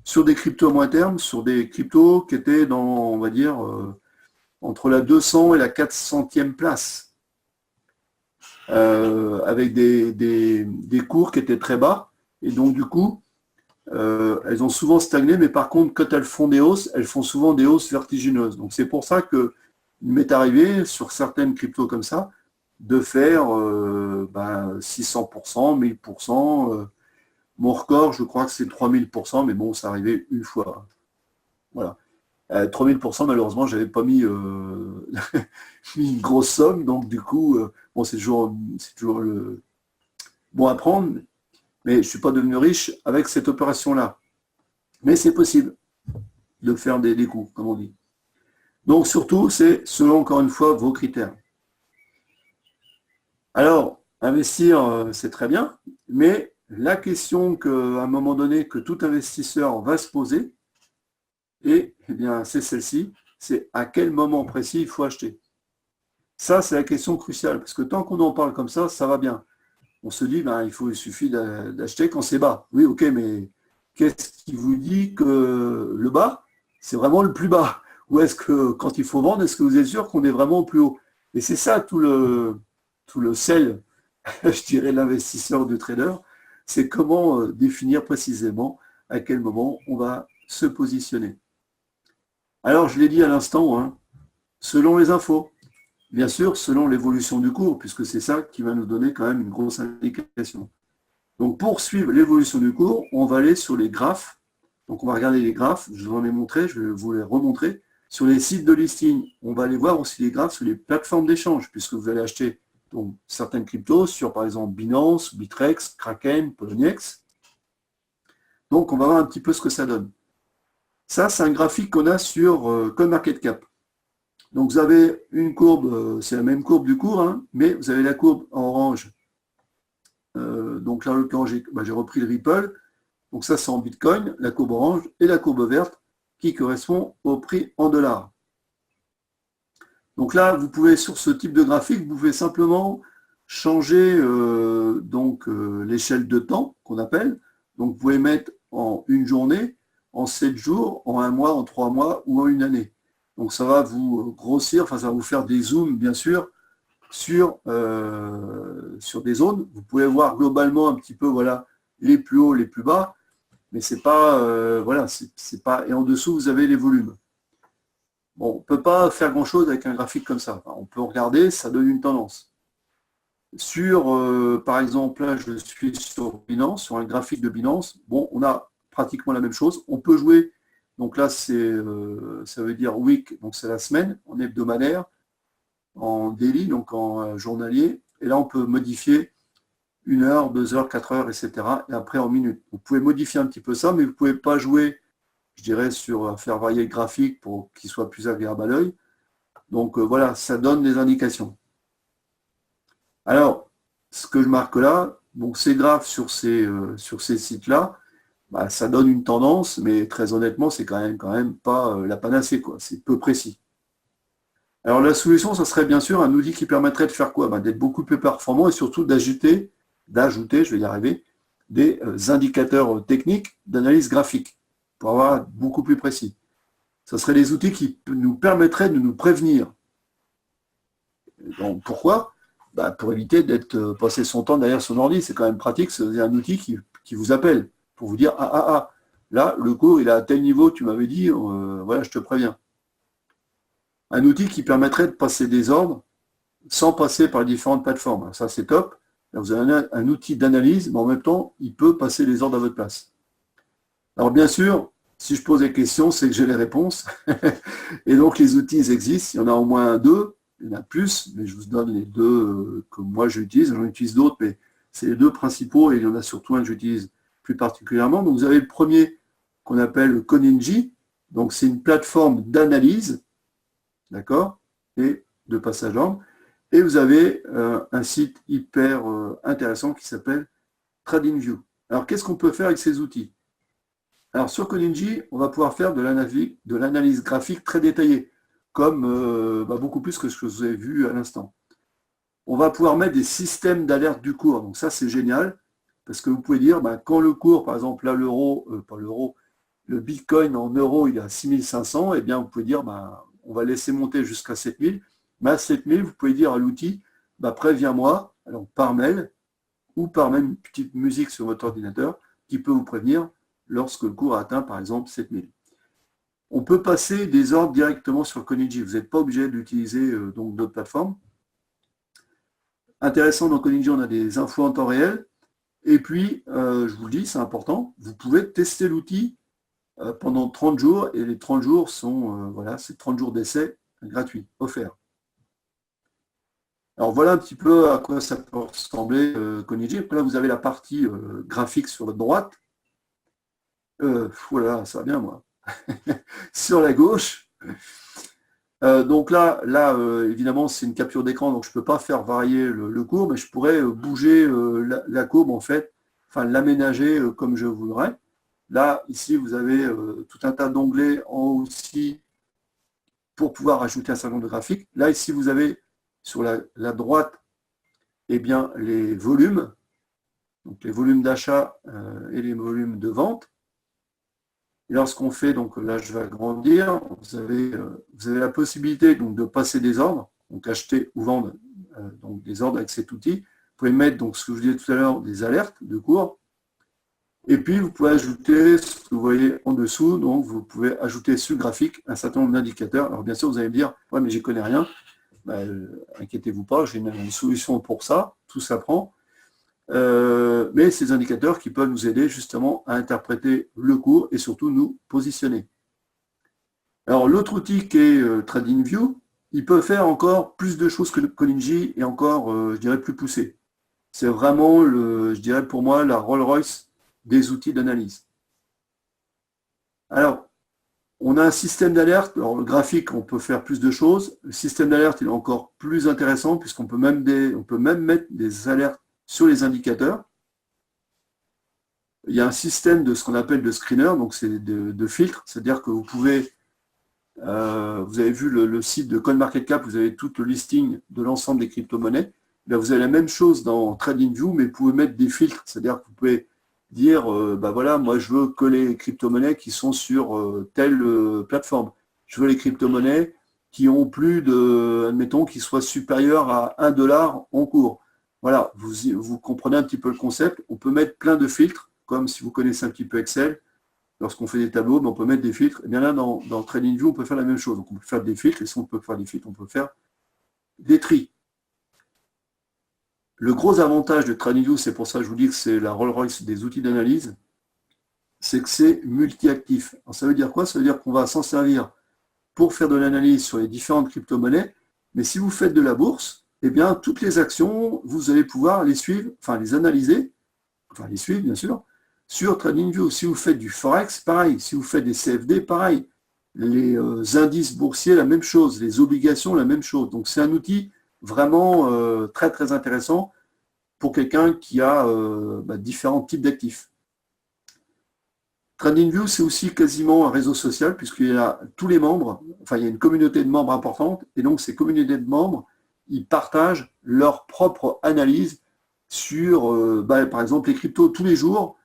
sur des cryptos à moyen terme, sur des cryptos qui étaient dans, on va dire, entre la 200 et la 400e place, avec des cours qui étaient très bas. Et donc, du coup, elles ont souvent stagné, mais par contre, quand elles font des hausses, elles font souvent des hausses vertigineuses. Donc, c'est pour ça que il m'est arrivé, sur certaines cryptos comme ça, de faire 600%, 1000%. Mon record, je crois que c'est 3000%, mais bon, ça arrivait une fois. Voilà. 3000%, malheureusement, je n'avais pas mis, mis une grosse somme, donc du coup, bon, c'est toujours bon à prendre, mais je ne suis pas devenu riche avec cette opération-là. Mais c'est possible de faire des coups, comme on dit. Donc surtout, c'est selon, encore une fois, vos critères. Alors, investir, c'est très bien, mais la question qu'à un moment donné, que tout investisseur va se poser, eh bien, c'est celle-ci, c'est à quel moment précis il faut acheter. Ça, c'est la question cruciale, parce que tant qu'on en parle comme ça va bien. On se dit, il suffit d'acheter quand c'est bas. Oui, ok, mais qu'est-ce qui vous dit que le bas, c'est vraiment le plus bas? Ou est-ce que quand il faut vendre, est-ce que vous êtes sûr qu'on est vraiment au plus haut? Et c'est ça tout le sel, je dirais, de l'investisseur, du trader, c'est comment définir précisément à quel moment on va se positionner. Alors, je l'ai dit à l'instant, hein, selon les infos, bien sûr, selon l'évolution du cours, puisque c'est ça qui va nous donner quand même une grosse indication. Donc, pour suivre l'évolution du cours, on va aller sur les graphes. Donc, on va regarder les graphes, je vous en ai montré, je vais vous les remontrer. Sur les sites de listing, on va aller voir aussi les graphes sur les plateformes d'échange, puisque vous allez acheter donc, certaines cryptos sur, par exemple, Binance, Bitrex, Kraken, Poloniex. Donc, on va voir un petit peu ce que ça donne. Ça, c'est un graphique qu'on a sur CoinMarketCap. Donc, vous avez une courbe, c'est la même courbe du cours, hein, mais vous avez la courbe en orange. Donc, là, quand j'ai repris le Ripple. Donc, ça, c'est en Bitcoin, la courbe orange, et la courbe verte qui correspond au prix en dollars. Donc là, vous pouvez, sur ce type de graphique, vous pouvez simplement changer l'échelle de temps qu'on appelle. Donc, vous pouvez mettre en une journée, en 7 jours, en un mois, en 3 mois ou en une année. Donc, ça va vous grossir, ça va vous faire des zooms, bien sûr, sur des zones. Vous pouvez voir globalement un petit peu, voilà, les plus hauts, les plus bas, mais c'est pas, c'est pas. Et en dessous, vous avez les volumes. Bon, on ne peut pas faire grand-chose avec un graphique comme ça. Enfin, on peut regarder, ça donne une tendance. Par exemple, là, je suis sur Binance, sur un graphique de Binance. Bon, on a pratiquement la même chose. On peut jouer, donc là, ça veut dire week, donc c'est la semaine, en hebdomadaire, en daily, donc en journalier. Et là, on peut modifier 1 heure, 2 heures, 4 heures, etc. Et après en minutes. Vous pouvez modifier un petit peu ça, mais vous ne pouvez pas jouer, je dirais, sur faire varier le graphique pour qu'il soit plus agréable à l'œil. Donc voilà, ça donne des indications. Alors, ce que je marque là, Donc ces graphes sur ces sites-là, bah, ça donne une tendance, mais très honnêtement, c'est quand même pas la panacée, quoi. C'est peu précis. Alors la solution, ça serait bien sûr un outil qui permettrait de faire quoi? Ben, d'être beaucoup plus performant et surtout d'ajouter, je vais y arriver, des indicateurs techniques d'analyse graphique pour avoir beaucoup plus précis. Ce seraient des outils qui nous permettraient de nous prévenir. Donc pourquoi? Ben, pour éviter d'être passer son temps derrière son ordi, c'est quand même pratique, c'est un outil qui vous appelle pour vous dire là le cours il est à tel niveau, tu m'avais dit, voilà, je te préviens. Un outil qui permettrait de passer des ordres sans passer par les différentes plateformes. Ça, c'est top. Là, vous avez un outil d'analyse, mais en même temps, il peut passer les ordres à votre place. Alors, bien sûr, si je pose des questions, c'est que j'ai les réponses. Et donc, les outils, ils existent. Il y en a au moins deux. Il y en a plus, mais je vous donne les deux que moi, j'utilise. J'en utilise d'autres, mais c'est les deux principaux. Et il y en a surtout un que j'utilise plus particulièrement. Donc, vous avez le premier qu'on appelle Coninji. Donc, c'est une plateforme d'analyse, d'accord, et de passage d'ordre. Et vous avez un site hyper intéressant qui s'appelle TradingView. Alors, qu'est-ce qu'on peut faire avec ces outils? Alors, sur Coninji, on va pouvoir faire de l'analyse graphique très détaillée, comme beaucoup plus que ce que vous avez vu à l'instant. On va pouvoir mettre des systèmes d'alerte du cours. Donc ça, c'est génial, parce que vous pouvez dire, quand le cours, par exemple, là, le Bitcoin en euros, il est à 6500, et bien, vous pouvez dire, on va laisser monter jusqu'à 7000. Mais à 7000, vous pouvez dire à l'outil, préviens-moi, alors par mail, ou par même une petite musique sur votre ordinateur, qui peut vous prévenir lorsque le cours a atteint, par exemple, 7000. On peut passer des ordres directement sur Coninji. Vous n'êtes pas obligé d'utiliser donc d'autres plateformes. Intéressant, dans Coninji, on a des infos en temps réel. Et puis, je vous le dis, c'est important, vous pouvez tester l'outil pendant 30 jours, et les 30 jours sont, c'est 30 jours d'essai gratuits, offerts. Alors voilà un petit peu à quoi ça peut ressembler Coninji. Après là, vous avez la partie graphique sur votre droite. Voilà, ça va bien moi. Sur la gauche. Donc là évidemment, c'est une capture d'écran, donc je ne peux pas faire varier le cours, mais je pourrais bouger la courbe, en fait, enfin l'aménager comme je voudrais. Là, ici, vous avez tout un tas d'onglets en haut aussi pour pouvoir ajouter un certain nombre de graphiques. Là, ici, vous avez sur la droite, eh bien, les volumes, donc les volumes d'achat et les volumes de vente. Et lorsqu'on fait, donc là je vais agrandir, vous avez la possibilité donc, de passer des ordres, donc acheter ou vendre donc, des ordres avec cet outil. Vous pouvez mettre, donc, ce que je disais tout à l'heure, des alertes de cours. Et puis vous pouvez ajouter ce que vous voyez en dessous, donc vous pouvez ajouter sur le graphique un certain nombre d'indicateurs. Alors bien sûr, vous allez me dire, ouais, mais j'y connais rien. Inquiétez-vous pas, j'ai une solution pour ça, tout s'apprend. Mais ces indicateurs qui peuvent nous aider justement à interpréter le cours et surtout nous positionner. Alors l'autre outil qui est TradingView, il peut faire encore plus de choses que Coninji et encore, je dirais, plus poussé. C'est vraiment, je dirais pour moi, la Rolls-Royce des outils d'analyse. Alors, on a un système d'alerte. Alors le graphique, on peut faire plus de choses. Le système d'alerte, il est encore plus intéressant puisqu'on peut même mettre des alertes sur les indicateurs. Il y a un système de ce qu'on appelle de screener, donc c'est de filtre, c'est-à-dire que vous pouvez, vous avez vu le site de CoinMarketCap, vous avez tout le listing de l'ensemble des crypto-monnaies. Là, vous avez la même chose dans TradingView, mais vous pouvez mettre des filtres, c'est-à-dire que vous pouvez dire, voilà, moi je veux que les crypto-monnaies qui sont sur telle plateforme. Je veux les crypto-monnaies qui ont plus de, admettons, qui soient supérieures à 1 $ en cours. Voilà, vous comprenez un petit peu le concept. On peut mettre plein de filtres, comme si vous connaissez un petit peu Excel, lorsqu'on fait des tableaux, on peut mettre des filtres. Et bien là, dans TradingView, on peut faire la même chose. Donc on peut faire des filtres, et si on peut faire des filtres, on peut faire des tris. Le gros avantage de TradingView, c'est pour ça que je vous dis que c'est la Rolls-Royce des outils d'analyse, c'est que c'est multi-actif. Alors ça veut dire quoi? Ça veut dire qu'on va s'en servir pour faire de l'analyse sur les différentes crypto-monnaies, mais si vous faites de la bourse, eh bien, toutes les actions, vous allez pouvoir les suivre, enfin les analyser, enfin les suivre bien sûr, sur TradingView. Si vous faites du Forex, pareil. Si vous faites des CFD, pareil. Les indices boursiers, la même chose. Les obligations, la même chose. Donc c'est un outil vraiment très très intéressant pour quelqu'un qui a différents types d'actifs. TradingView, c'est aussi quasiment un réseau social, puisqu'il y a tous les membres, enfin il y a une communauté de membres importante, et donc ces communautés de membres, ils partagent leur propre analyse sur, par exemple, les cryptos tous les jours.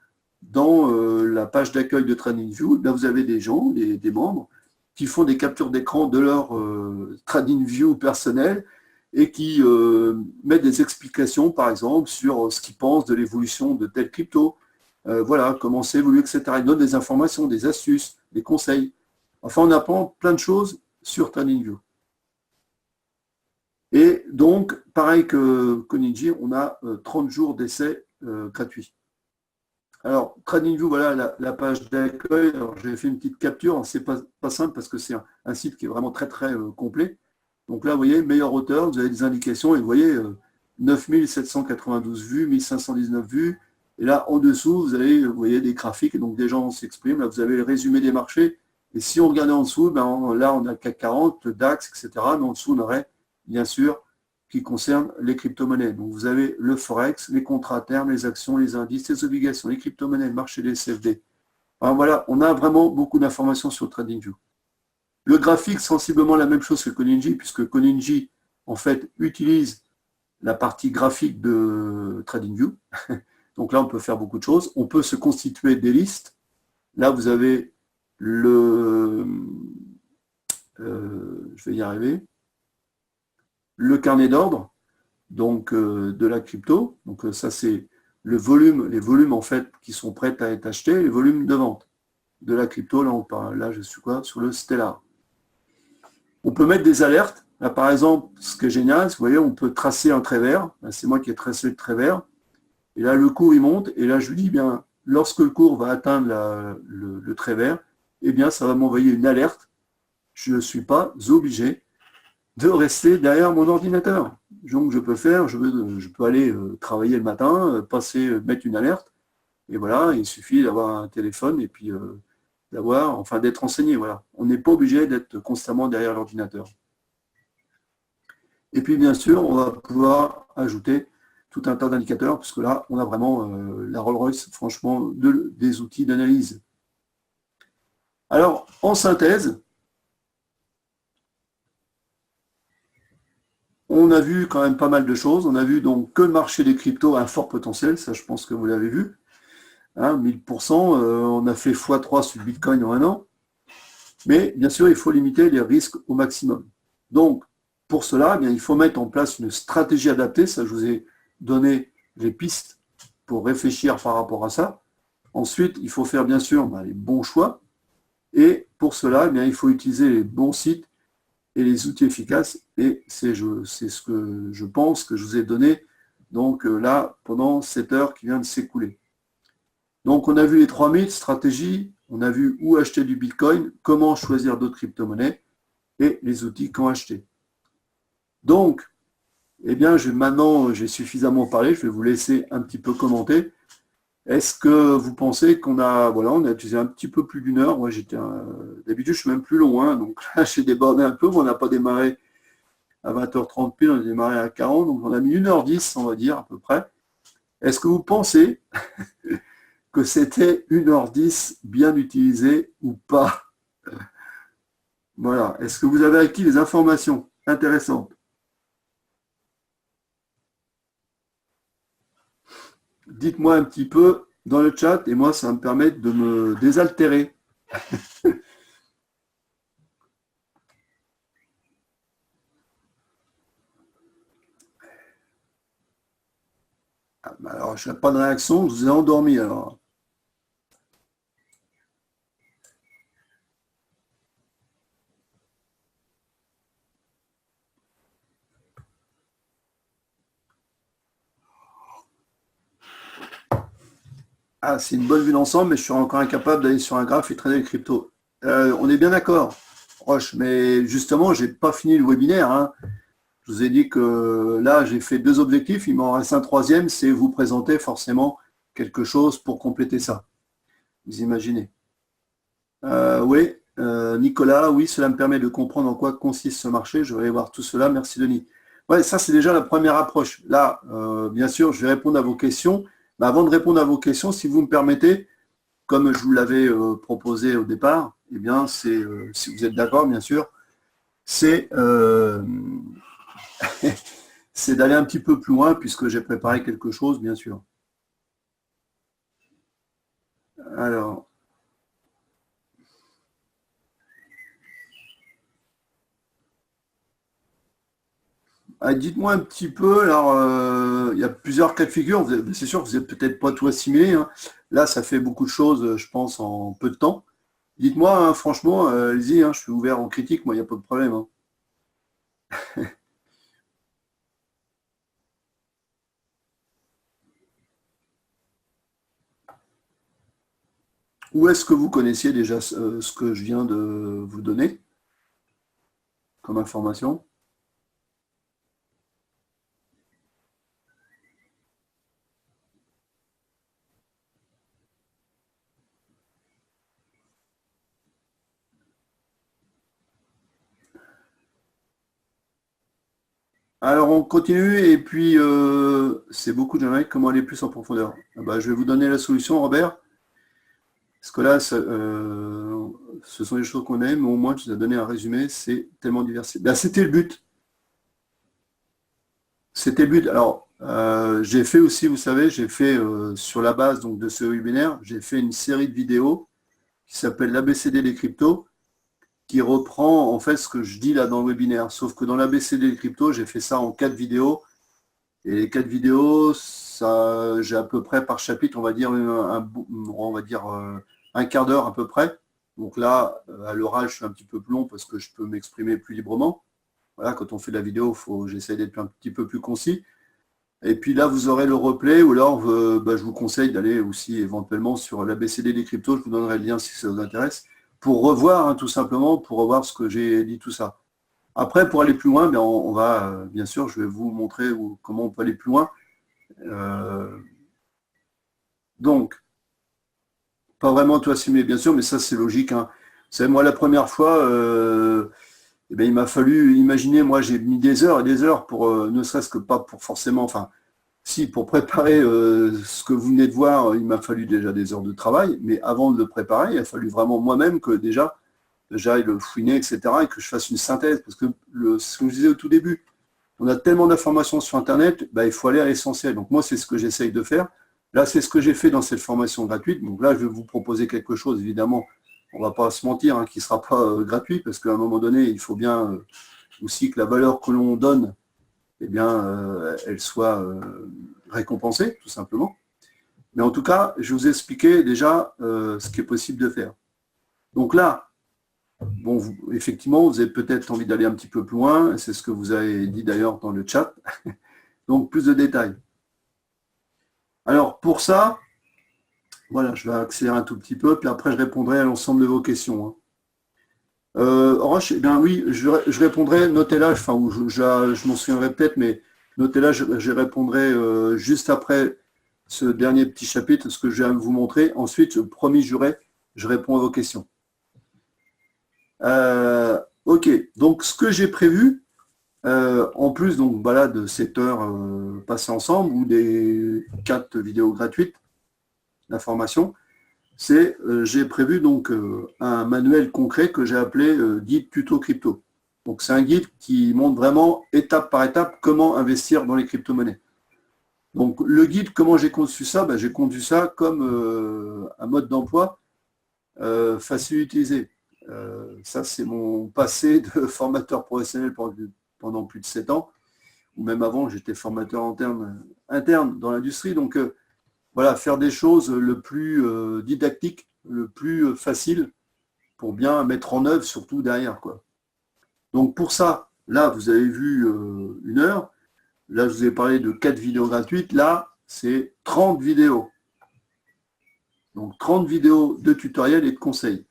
Dans la page d'accueil de TradingView, vous avez des gens, des membres, qui font des captures d'écran de leur TradingView personnel et qui mettent des explications, par exemple, sur ce qu'ils pensent de l'évolution de telle crypto, voilà, comment ça évolue, etc. Ils donnent des informations, des astuces, des conseils. Enfin, on apprend plein de choses sur TradingView. Et donc, pareil que Konichi, on a 30 jours d'essai gratuit. Alors, TradingView, voilà la page d'accueil. Alors, j'ai fait une petite capture. C'est pas simple parce que c'est un site qui est vraiment très, très complet. Donc là, vous voyez, meilleur auteur, vous avez des indications et vous voyez 9792 vues, 1519 vues. Et là, en dessous, vous voyez des graphiques, et donc des gens s'expriment. Là, vous avez le résumé des marchés. Et si on regardait en dessous, là, on a le CAC 40, le DAX, etc. Mais en dessous, on aurait, bien sûr, qui concerne les crypto-monnaies. Donc, vous avez le Forex, les contrats à terme, les actions, les indices, les obligations, les crypto-monnaies, le marché des CFD. Alors, voilà, on a vraiment beaucoup d'informations sur TradingView. Le graphique, sensiblement la même chose que Konichi, puisque Konichi, en fait, utilise la partie graphique de TradingView. Donc là, on peut faire beaucoup de choses. On peut se constituer des listes. Là, vous avez je vais y arriver, le carnet d'ordre donc de la crypto. Donc ça, c'est les volumes en fait qui sont prêts à être achetés, les volumes de vente de la crypto. Là, on parle, là je suis sur le Stellar. On peut mettre des alertes. Là, par exemple, ce qui est génial, vous voyez, on peut tracer un trait vert. C'est moi qui ai tracé le trait vert. Et là, le cours, il monte. Et là, je lui dis, bien, lorsque le cours va atteindre le trait vert, eh bien, ça va m'envoyer une alerte. Je ne suis pas obligé de rester derrière mon ordinateur. Donc, je peux aller travailler le matin, mettre une alerte. Et voilà, il suffit d'avoir un téléphone et puis d'être renseigné. Voilà. On n'est pas obligé d'être constamment derrière l'ordinateur. Et puis, bien sûr, on va pouvoir ajouter tout un tas d'indicateurs, puisque là, on a vraiment la Rolls-Royce, franchement, des outils d'analyse. Alors, en synthèse, on a vu quand même pas mal de choses. On a vu donc que le marché des cryptos a un fort potentiel, ça je pense que vous l'avez vu. 1000%, on a fait x3 sur le Bitcoin en un an. Mais bien sûr, il faut limiter les risques au maximum. Donc, pour cela, eh bien, il faut mettre en place une stratégie adaptée. Ça, je vous ai donné les pistes pour réfléchir par rapport à ça. Ensuite, il faut faire bien sûr les bons choix. Et pour cela, eh bien, il faut utiliser les bons sites et les outils efficaces. Et c'est ce que je pense que je vous ai donné donc là pendant cette heure qui vient de s'écouler. Donc on a vu les 3 mythes, stratégies, on a vu où acheter du Bitcoin, comment choisir d'autres crypto-monnaies et les outils quand acheter. Donc, eh bien, maintenant j'ai suffisamment parlé, je vais vous laisser un petit peu commenter. Est-ce que vous pensez qu'on a utilisé un petit peu plus d'une heure? Moi, d'habitude, je suis même plus long, hein, donc là, j'ai débordé un peu, mais on n'a pas démarré à 20h30 pile, on a démarré à 40, donc on a mis 1h10, on va dire, à peu près. Est-ce que vous pensez que c'était 1h10 bien utilisé ou pas? Voilà. Est-ce que vous avez acquis des informations intéressantes? Dites-moi un petit peu dans le chat et moi, ça va me permettre de me désaltérer. Alors, je n'ai pas de réaction, je vous ai endormi alors. Ah, c'est une bonne vue d'ensemble, mais je suis encore incapable d'aller sur un graphe et trader les cryptos. On est bien d'accord, Roche, mais justement, je n'ai pas fini le webinaire. Hein. Je vous ai dit que là, j'ai fait 2 objectifs, il m'en reste un troisième, c'est vous présenter forcément quelque chose pour compléter ça. Vous imaginez. Oui, Nicolas, oui, cela me permet de comprendre en quoi consiste ce marché. Je vais aller voir tout cela. Merci Denis. Ouais, ça c'est déjà la première approche. Là, bien sûr, je vais répondre à vos questions. Mais avant de répondre à vos questions, si vous me permettez, comme je vous l'avais proposé au départ, eh bien, c'est, si vous êtes d'accord, bien sûr, c'est c'est d'aller un petit peu plus loin puisque j'ai préparé quelque chose, bien sûr. Alors, dites-moi un petit peu, alors, il y a plusieurs cas de figure, c'est sûr que vous n'êtes peut-être pas tout assimilé, hein. Là, ça fait beaucoup de choses, je pense, en peu de temps. Dites-moi, hein, franchement, allez-y, hein, je suis ouvert en critique, moi, il n'y a pas de problème, hein. Où est-ce que vous connaissiez déjà ce que je viens de vous donner comme information? Alors on continue et puis c'est beaucoup de Jamaïque, comment aller plus en profondeur? Ah bah, je vais vous donner la solution, Robert, parce que là, ce sont les choses qu'on aime, mais au moins tu nous as donné un résumé, c'est tellement diversifié. Ben, c'était le but. C'était le but. Alors, j'ai fait aussi, vous savez, j'ai fait sur la base donc, de ce webinaire, j'ai fait une série de vidéos qui s'appelle l'ABCD des cryptos, qui reprend en fait ce que je dis là dans le webinaire. Sauf que dans l'ABCD des cryptos, j'ai fait ça en 4 vidéos. Et les 4 vidéos, ça, j'ai à peu près par chapitre, on va dire, un quart d'heure à peu près. Donc là, à l'oral, je suis un petit peu plus long parce que je peux m'exprimer plus librement. Voilà, quand on fait de la vidéo, j'essaie d'être un petit peu plus concis. Et puis là, vous aurez le replay, ou alors je vous conseille d'aller aussi éventuellement sur l'ABCD des cryptos, je vous donnerai le lien si ça vous intéresse, pour revoir, hein, tout simplement, pour revoir ce que j'ai dit, tout ça. Après, pour aller plus loin, on va, bien sûr, je vais vous montrer comment on peut aller plus loin. Donc, pas vraiment tout assimiler, bien sûr, mais ça, c'est logique, hein. Vous savez, moi, la première fois, il m'a fallu imaginer, moi, j'ai mis des heures et des heures pour, ne serait-ce que pas pour forcément, enfin, si, pour préparer ce que vous venez de voir, il m'a fallu déjà des heures de travail, mais avant de le préparer, il a fallu vraiment moi-même que déjà, j'aille le fouiner, etc., et que je fasse une synthèse, parce que ce que je disais au tout début, on a tellement d'informations sur Internet, il faut aller à l'essentiel. Donc moi, c'est ce que j'essaye de faire. Là, c'est ce que j'ai fait dans cette formation gratuite. Donc là, je vais vous proposer quelque chose, évidemment, on ne va pas se mentir, hein, qui ne sera pas gratuit, parce qu'à un moment donné, il faut bien aussi que la valeur que l'on donne, eh bien, elle soit récompensée, tout simplement. Mais en tout cas, je vous ai expliqué déjà ce qui est possible de faire. Donc là, bon, effectivement, vous avez peut-être envie d'aller un petit peu plus loin, c'est ce que vous avez dit d'ailleurs dans le chat. Donc, plus de détails. Alors, pour ça, voilà, je vais accélérer un tout petit peu, puis après, je répondrai à l'ensemble de vos questions, hein. Roche, eh bien oui, je répondrai, notez-la, enfin, je m'en souviendrai peut-être, mais notez-la, je répondrai juste après ce dernier petit chapitre, ce que je viens de vous montrer. Ensuite, promis, juré, je réponds à vos questions. Ok, donc ce que j'ai prévu, en plus donc, voilà, de cette heure passée ensemble, ou des 4 vidéos gratuites d'information, c'est j'ai prévu donc un manuel concret que j'ai appelé guide tuto crypto. Donc c'est un guide qui montre vraiment étape par étape comment investir dans les crypto-monnaies. Donc le guide, comment j'ai conçu ça? J'ai conçu ça comme un mode d'emploi facile à utiliser. Ça c'est mon passé de formateur professionnel pendant plus de 7 ans, ou même avant j'étais formateur interne dans l'industrie. Donc voilà, faire des choses le plus didactique, le plus facile pour bien mettre en œuvre, surtout derrière, quoi. Donc pour ça, là, vous avez vu 1 heure. Là, je vous ai parlé de 4 vidéos gratuites. Là, c'est 30 vidéos. Donc 30 vidéos de tutoriels et de conseils.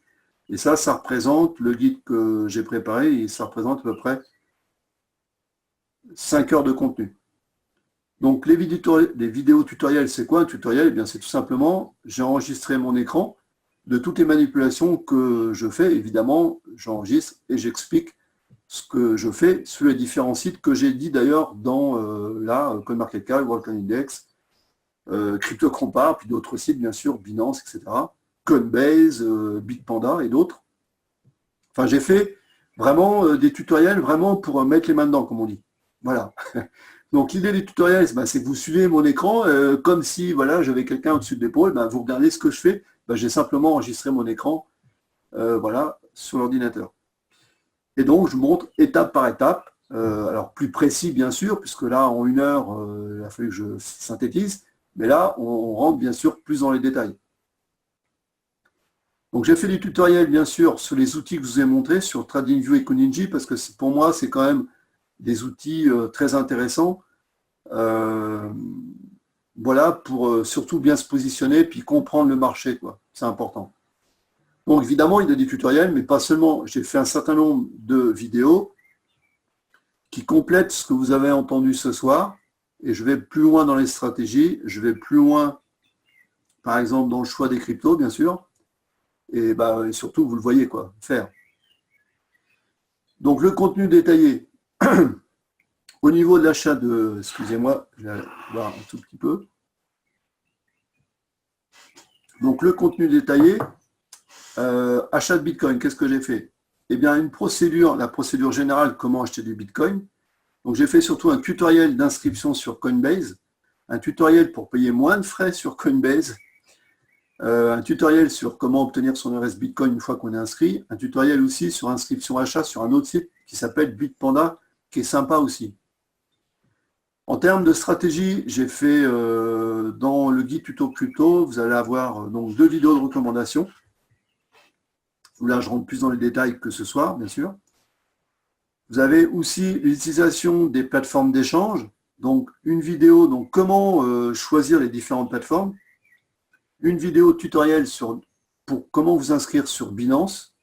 Et ça représente le guide que j'ai préparé et ça représente à peu près 5 heures de contenu. Donc les vidéos tutoriels, c'est quoi un tutoriel? Eh bien, c'est tout simplement, j'ai enregistré mon écran de toutes les manipulations que je fais. Évidemment, j'enregistre et j'explique ce que je fais sur les différents sites que j'ai dit d'ailleurs dans CoinMarketCap, WorldCoinIndex, CryptoCompare, puis d'autres sites bien sûr, Binance, etc. Coinbase, Bitpanda et d'autres. Enfin, j'ai fait vraiment des tutoriels vraiment pour mettre les mains dedans, comme on dit. Voilà. Donc l'idée des tutoriels, c'est que vous suivez mon écran comme si voilà, j'avais quelqu'un au-dessus de l'épaule, vous regardez ce que je fais, j'ai simplement enregistré mon écran voilà, sur l'ordinateur. Et donc je montre étape par étape, alors plus précis bien sûr, puisque là en 1 heure, il a fallu que je synthétise, mais là on rentre bien sûr plus dans les détails. Donc j'ai fait des tutoriels bien sûr sur les outils que je vous ai montrés, sur TradingView et Coninji, parce que pour moi c'est quand même des outils très intéressants. Voilà, pour surtout bien se positionner puis comprendre le marché, quoi. C'est important. Donc évidemment, il y a des tutoriels, mais pas seulement. J'ai fait un certain nombre de vidéos qui complètent ce que vous avez entendu ce soir, et je vais plus loin dans les stratégies, je vais plus loin, par exemple, dans le choix des cryptos, bien sûr, et surtout, vous le voyez, quoi, faire. Donc le contenu détaillé. Au niveau de l'achat de... Excusez-moi, je vais voir un tout petit peu. Donc le contenu détaillé, achat de Bitcoin, qu'est-ce que j'ai fait? Eh bien, une procédure, la procédure générale, comment acheter du Bitcoin. Donc j'ai fait surtout un tutoriel d'inscription sur Coinbase, un tutoriel pour payer moins de frais sur Coinbase, un tutoriel sur comment obtenir son adresse Bitcoin une fois qu'on est inscrit, un tutoriel aussi sur inscription achat sur un autre site qui s'appelle Bitpanda, qui est sympa aussi. En termes de stratégie, j'ai fait dans le guide tuto crypto, vous allez avoir donc 2 vidéos de recommandation. Là, je rentre plus dans les détails que ce soir, bien sûr. Vous avez aussi l'utilisation des plateformes d'échange. Donc, une vidéo, donc comment choisir les différentes plateformes. Une vidéo tutoriel pour comment vous inscrire sur Binance.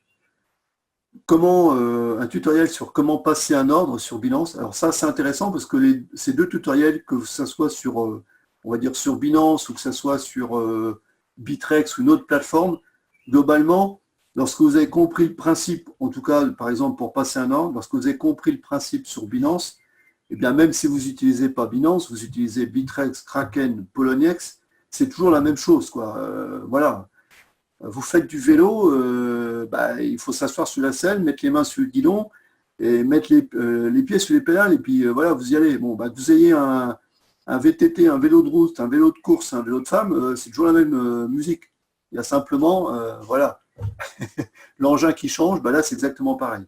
Un tutoriel sur comment passer un ordre sur Binance. Alors ça, c'est intéressant parce que ces 2 tutoriels, que ce soit sur, on va dire, sur Binance ou que ce soit sur Bitrex ou une autre plateforme, globalement, lorsque vous avez compris le principe, en tout cas, par exemple, pour passer un ordre, lorsque vous avez compris le principe sur Binance, eh bien, même si vous n'utilisez pas Binance, vous utilisez Bitrex, Kraken, Poloniex, c'est toujours la même chose, quoi. Voilà. Vous faites du vélo, il faut s'asseoir sur la selle, mettre les mains sur le guidon et mettre les pieds sur les pédales et puis voilà, vous y allez. Bon, que vous ayez un VTT, un vélo de route, un vélo de course, un vélo de femme, c'est toujours la même musique. Il y a simplement, voilà, l'engin qui change, là c'est exactement pareil.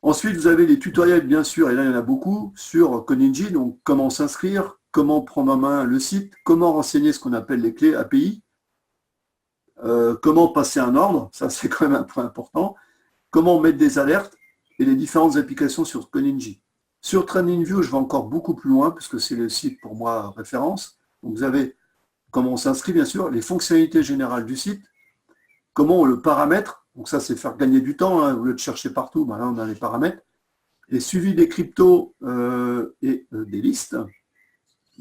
Ensuite, vous avez les tutoriels, bien sûr, et là il y en a beaucoup, sur Coninji, donc comment s'inscrire, comment prendre en main le site, comment renseigner ce qu'on appelle les clés API, comment passer un ordre, ça c'est quand même un point important, comment mettre des alertes et les différentes applications sur Coninji. Sur TradingView, je vais encore beaucoup plus loin puisque c'est le site pour moi référence. Donc vous avez comment on s'inscrit bien sûr, les fonctionnalités générales du site, comment on le paramètre, donc ça c'est faire gagner du temps, au lieu de chercher partout, là on a les paramètres, les suivis des cryptos et des listes.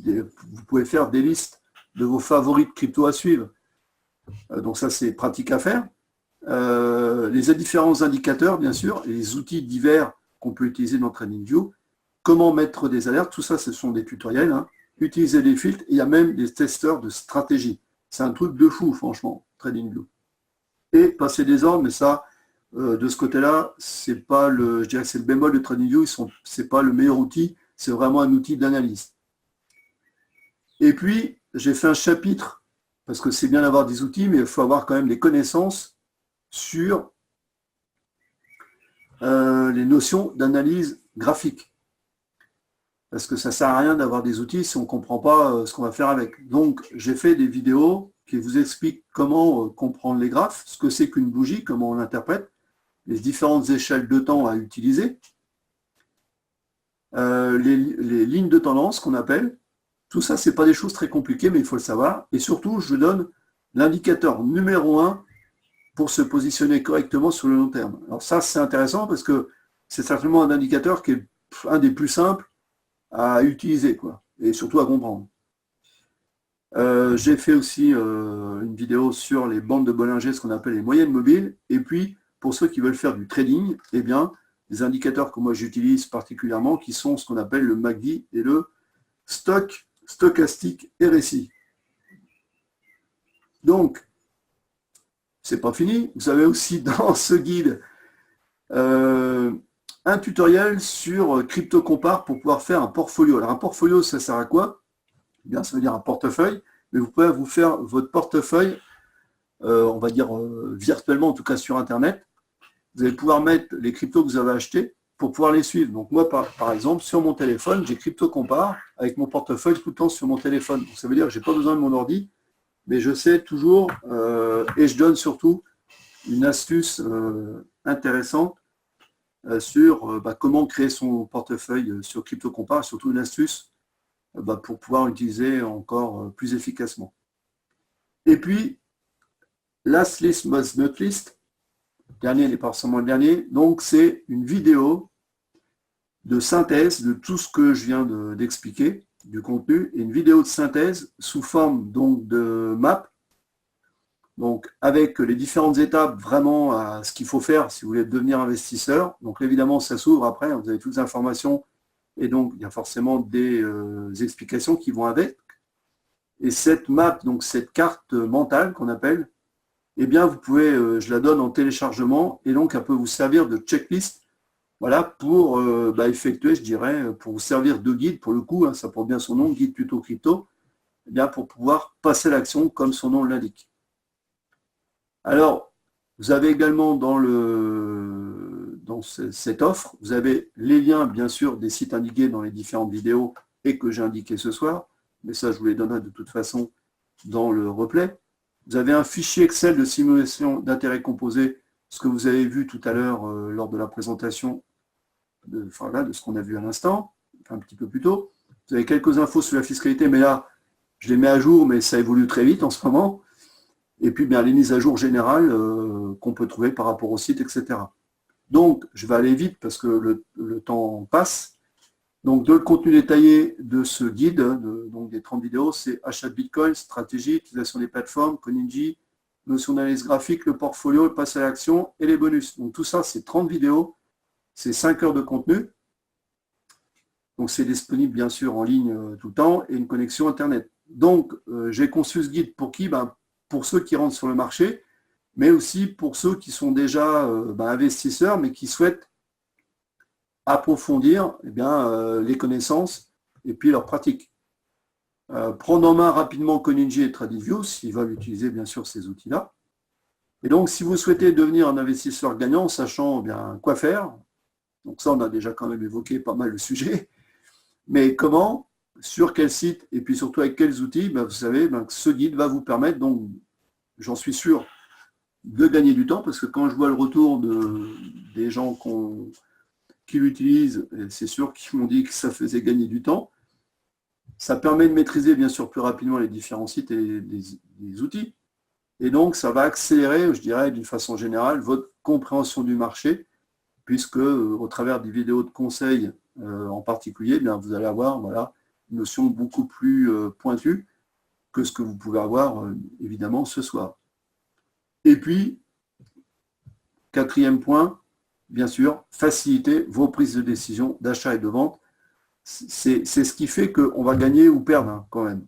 Vous pouvez faire des listes de vos favoris de crypto à suivre. Donc ça, c'est pratique à faire. Les différents indicateurs, bien sûr, et les outils divers qu'on peut utiliser dans TradingView. Comment mettre des alertes, tout ça, ce sont des tutoriels. Utiliser des filtres, et il y a même des testeurs de stratégie. C'est un truc de fou, franchement, TradingView. Et passer des ordres, mais ça, de ce côté-là, c'est pas je dirais que c'est le bémol de TradingView, c'est pas le meilleur outil, c'est vraiment un outil d'analyse. Et puis, j'ai fait un chapitre parce que c'est bien d'avoir des outils, mais il faut avoir quand même des connaissances sur les notions d'analyse graphique. Parce que ça ne sert à rien d'avoir des outils si on ne comprend pas ce qu'on va faire avec. Donc, j'ai fait des vidéos qui vous expliquent comment comprendre les graphes, ce que c'est qu'une bougie, comment on l'interprète, les différentes échelles de temps à utiliser, les lignes de tendance qu'on appelle. Tout ça, ce n'est pas des choses très compliquées, mais il faut le savoir. Et surtout, je donne l'indicateur numéro 1 pour se positionner correctement sur le long terme. Alors ça, c'est intéressant parce que c'est certainement un indicateur qui est un des plus simples à utiliser, quoi, et surtout à comprendre. J'ai fait aussi une vidéo sur les bandes de Bollinger, ce qu'on appelle les moyennes mobiles, et puis pour ceux qui veulent faire du trading, eh bien, les indicateurs que moi j'utilise particulièrement, qui sont ce qu'on appelle le MACD et le stochastique RSI. Donc, c'est pas fini. Vous avez aussi dans ce guide un tutoriel sur CryptoCompare pour pouvoir faire un portfolio. Alors un portfolio, ça sert à quoi? Eh bien, ça veut dire un portefeuille, mais vous pouvez vous faire votre portefeuille, on va dire virtuellement, en tout cas sur Internet. Vous allez pouvoir mettre les cryptos que vous avez achetés pour pouvoir les suivre. Donc moi, par exemple, sur mon téléphone, j'ai CryptoCompare avec mon portefeuille tout le temps sur mon téléphone. Donc ça veut dire que je n'ai pas besoin de mon ordi, mais je sais toujours, et je donne surtout une astuce intéressante sur comment créer son portefeuille sur CryptoCompare, surtout une astuce pour pouvoir l'utiliser encore plus efficacement. Et puis, last list must not list, dernier n'est pas forcément le dernier, donc c'est une vidéo de synthèse de tout ce que je viens d'expliquer, du contenu, et une vidéo de synthèse sous forme donc de map, donc avec les différentes étapes vraiment à ce qu'il faut faire si vous voulez devenir investisseur. Donc évidemment ça s'ouvre après, vous avez toutes les informations et donc il y a forcément des explications qui vont avec. Et cette map, donc cette carte mentale qu'on appelle, eh bien vous pouvez, je la donne en téléchargement et donc elle peut vous servir de checklist, voilà, pour effectuer, je dirais, pour vous servir de guide pour le coup, hein, ça porte bien son nom, guide tuto crypto, eh bien pour pouvoir passer à l'action comme son nom l'indique. Alors, vous avez également dans cette offre, vous avez les liens, bien sûr, des sites indiqués dans les différentes vidéos et que j'ai indiqué ce soir, mais ça, je vous les donnerai de toute façon dans le replay. Vous avez un fichier Excel de simulation d'intérêt composé, ce que vous avez vu tout à l'heure lors de la présentation de ce qu'on a vu à l'instant, un petit peu plus tôt. Vous avez quelques infos sur la fiscalité, mais là, je les mets à jour, mais ça évolue très vite en ce moment. Et puis bien, les mises à jour générales qu'on peut trouver par rapport au site, etc. Donc, je vais aller vite parce que le temps passe. Donc, le contenu détaillé de ce guide, donc des 30 vidéos, c'est achat de Bitcoin, stratégie, utilisation des plateformes, Coninji, notion d'analyse graphique, le portfolio, le pass à l'action et les bonus. Donc, tout ça, c'est 30 vidéos, c'est 5 heures de contenu. Donc, c'est disponible, bien sûr, en ligne tout le temps et une connexion Internet. Donc, j'ai conçu ce guide pour qui? Pour ceux qui rentrent sur le marché, mais aussi pour ceux qui sont déjà investisseurs, mais qui souhaitent approfondir les connaissances et puis leurs pratiques. Prendre en main rapidement Coninji et TradingView, s'ils veulent utiliser bien sûr ces outils-là. Et donc, si vous souhaitez devenir un investisseur gagnant, sachant quoi faire, donc ça, on a déjà quand même évoqué pas mal le sujet, mais comment, sur quel site et puis surtout avec quels outils, vous savez que ce guide va vous permettre, donc j'en suis sûr, de gagner du temps, parce que quand je vois le retour des gens qui l'utilisent, c'est sûr qu'ils m'ont dit que ça faisait gagner du temps. Ça permet de maîtriser bien sûr plus rapidement les différents sites et les outils. Et donc ça va accélérer, je dirais, d'une façon générale, votre compréhension du marché, puisque au travers des vidéos de conseils en particulier, vous allez avoir une notion beaucoup plus pointue que ce que vous pouvez avoir évidemment ce soir. Et puis, quatrième point, bien sûr, faciliter vos prises de décision d'achat et de vente. C'est ce qui fait qu'on va gagner ou perdre quand même.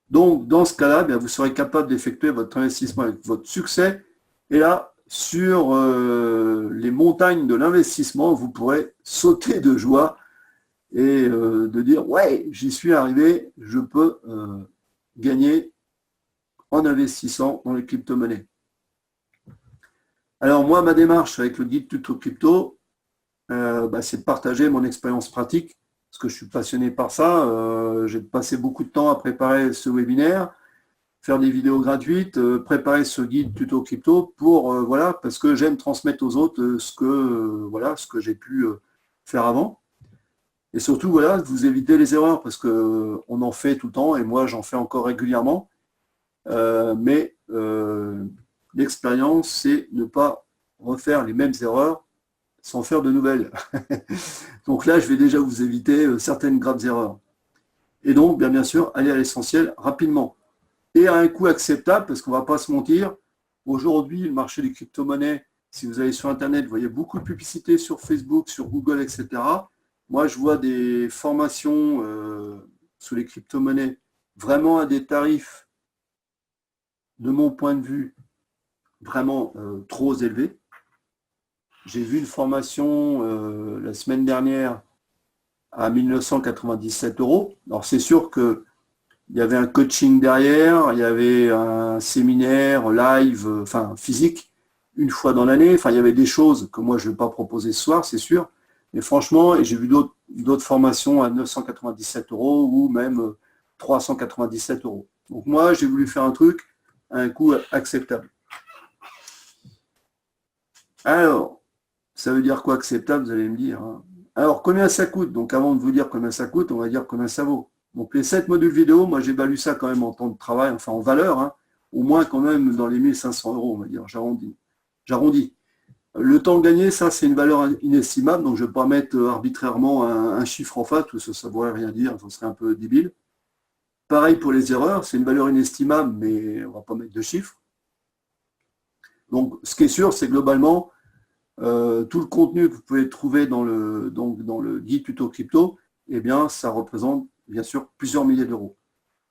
Donc, dans ce cas-là, vous serez capable d'effectuer votre investissement avec votre succès. Et là, sur les montagnes de l'investissement, vous pourrez sauter de joie et de dire « Ouais, j'y suis arrivé, je peux gagner en investissant dans les crypto-monnaies ». Alors moi, ma démarche avec le guide tuto crypto, c'est de partager mon expérience pratique, parce que je suis passionné par ça. J'ai passé beaucoup de temps à préparer ce webinaire, faire des vidéos gratuites, préparer ce guide tuto crypto pour parce que j'aime transmettre aux autres ce que j'ai pu faire avant. Et surtout, vous éviter les erreurs, parce qu'on en fait tout le temps, et moi j'en fais encore régulièrement. Mais l'expérience, c'est ne pas refaire les mêmes erreurs sans faire de nouvelles. Donc là, je vais déjà vous éviter certaines graves erreurs. Et donc, bien sûr, aller à l'essentiel rapidement. Et à un coût acceptable, parce qu'on ne va pas se mentir, Aujourd'hui, le marché des crypto-monnaies, si vous allez sur Internet, vous voyez beaucoup de publicités sur Facebook, sur Google, etc. Moi, je vois des formations sur les crypto-monnaies vraiment à des tarifs, de mon point de vue, vraiment trop élevés. J'ai vu une formation la semaine dernière à 1997 €. Alors, c'est sûr qu'il y avait un coaching derrière, il y avait un séminaire live, enfin physique, une fois dans l'année. Enfin, il y avait des choses que moi, je ne vais pas proposer ce soir, c'est sûr. Mais franchement, et j'ai vu d'autres formations à 997 € ou même 397 €. Donc moi, j'ai voulu faire un truc à un coût acceptable. Alors, ça veut dire quoi acceptable, vous allez me dire, hein. Alors, combien ça coûte? Donc, avant de vous dire combien ça coûte, on va dire combien ça vaut. Donc, les 7 modules vidéo, moi, j'évalue ça quand même en temps de travail, enfin en valeur, hein, au moins quand même dans les 1500 €, on va dire, j'arrondis. Le temps gagné, ça, c'est une valeur inestimable, donc je ne vais pas mettre arbitrairement un chiffre en face, parce que ça ne pourrait rien dire, ça serait un peu débile. Pareil pour les erreurs, c'est une valeur inestimable, mais on ne va pas mettre de chiffres. Donc, ce qui est sûr, c'est globalement, tout le contenu que vous pouvez trouver dans le guide tuto crypto, eh bien, ça représente bien sûr plusieurs milliers d'euros.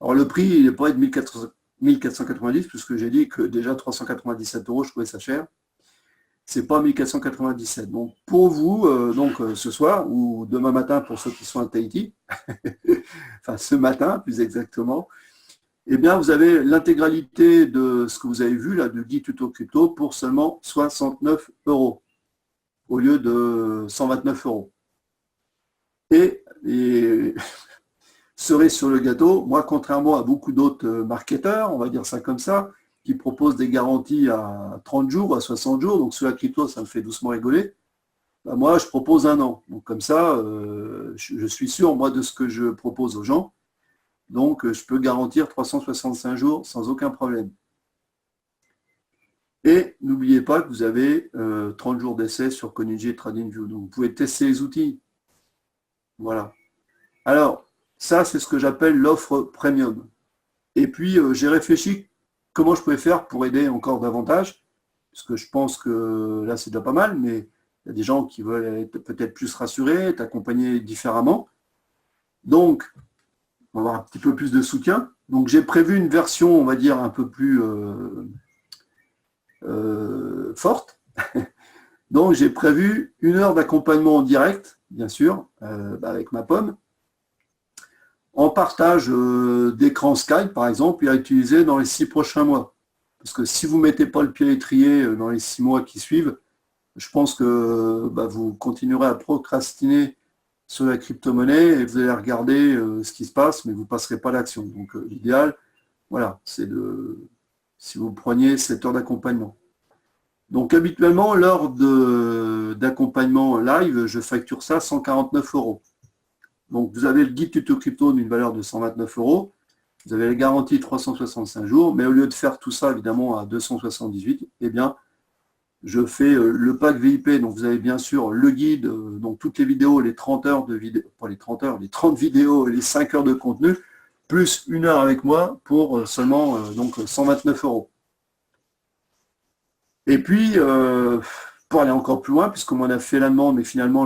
Alors le prix, il n'est pas de 1490, puisque j'ai dit que déjà 397 €, je trouvais ça cher. C'est pas 1497. Donc pour vous, ce soir ou demain matin pour ceux qui sont à Tahiti, enfin ce matin plus exactement, eh bien vous avez l'intégralité de ce que vous avez vu là du guide tuto crypto pour seulement 69 € au lieu de 129 €. Et cerise sur le gâteau, moi, contrairement à beaucoup d'autres marketeurs, on va dire ça comme ça, qui proposent des garanties à 30 jours, à 60 jours, donc sur la crypto, ça me fait doucement rigoler. Bah, moi, je propose 1 an. Donc comme ça, je suis sûr, moi, de ce que je propose aux gens. Donc, je peux garantir 365 jours sans aucun problème. Et n'oubliez pas que vous avez 30 jours d'essai sur Cognigy et TradingView. Donc, vous pouvez tester les outils. Voilà. Alors, ça, c'est ce que j'appelle l'offre premium. Et puis, j'ai réfléchi comment je pouvais faire pour aider encore davantage, parce que je pense que là, c'est déjà pas mal, mais il y a des gens qui veulent être peut-être plus rassurés, être accompagnés différemment. Donc, on va avoir un petit peu plus de soutien. Donc, j'ai prévu une version, on va dire, un peu plus forte. Donc, j'ai prévu 1 heure d'accompagnement en direct, bien sûr, avec ma pomme, en partage d'écran Skype, par exemple, et à utiliser dans les 6 prochains mois. Parce que si vous ne mettez pas le pied à l'étrier dans les 6 mois qui suivent, je pense que vous continuerez à procrastiner sur la crypto-monnaie et vous allez regarder ce qui se passe, mais vous ne passerez pas l'action. Donc l'idéal, voilà, c'est si vous preniez 7 heures d'accompagnement. Donc habituellement, lors d'accompagnement live, je facture ça 149 €. Donc vous avez le guide tuto crypto d'une valeur de 129 €. Vous avez la garantie 365 jours, mais au lieu de faire tout ça évidemment à 278, eh bien, je fais le pack VIP. Donc vous avez bien sûr le guide, donc toutes les vidéos, les 30 heures de vidéo, pas les 30 heures, les 30 vidéos et les 5 heures de contenu, plus 1 heure avec moi pour seulement 129 €. Et puis, pour aller encore plus loin, puisqu'on m'en a fait la demande, mais finalement,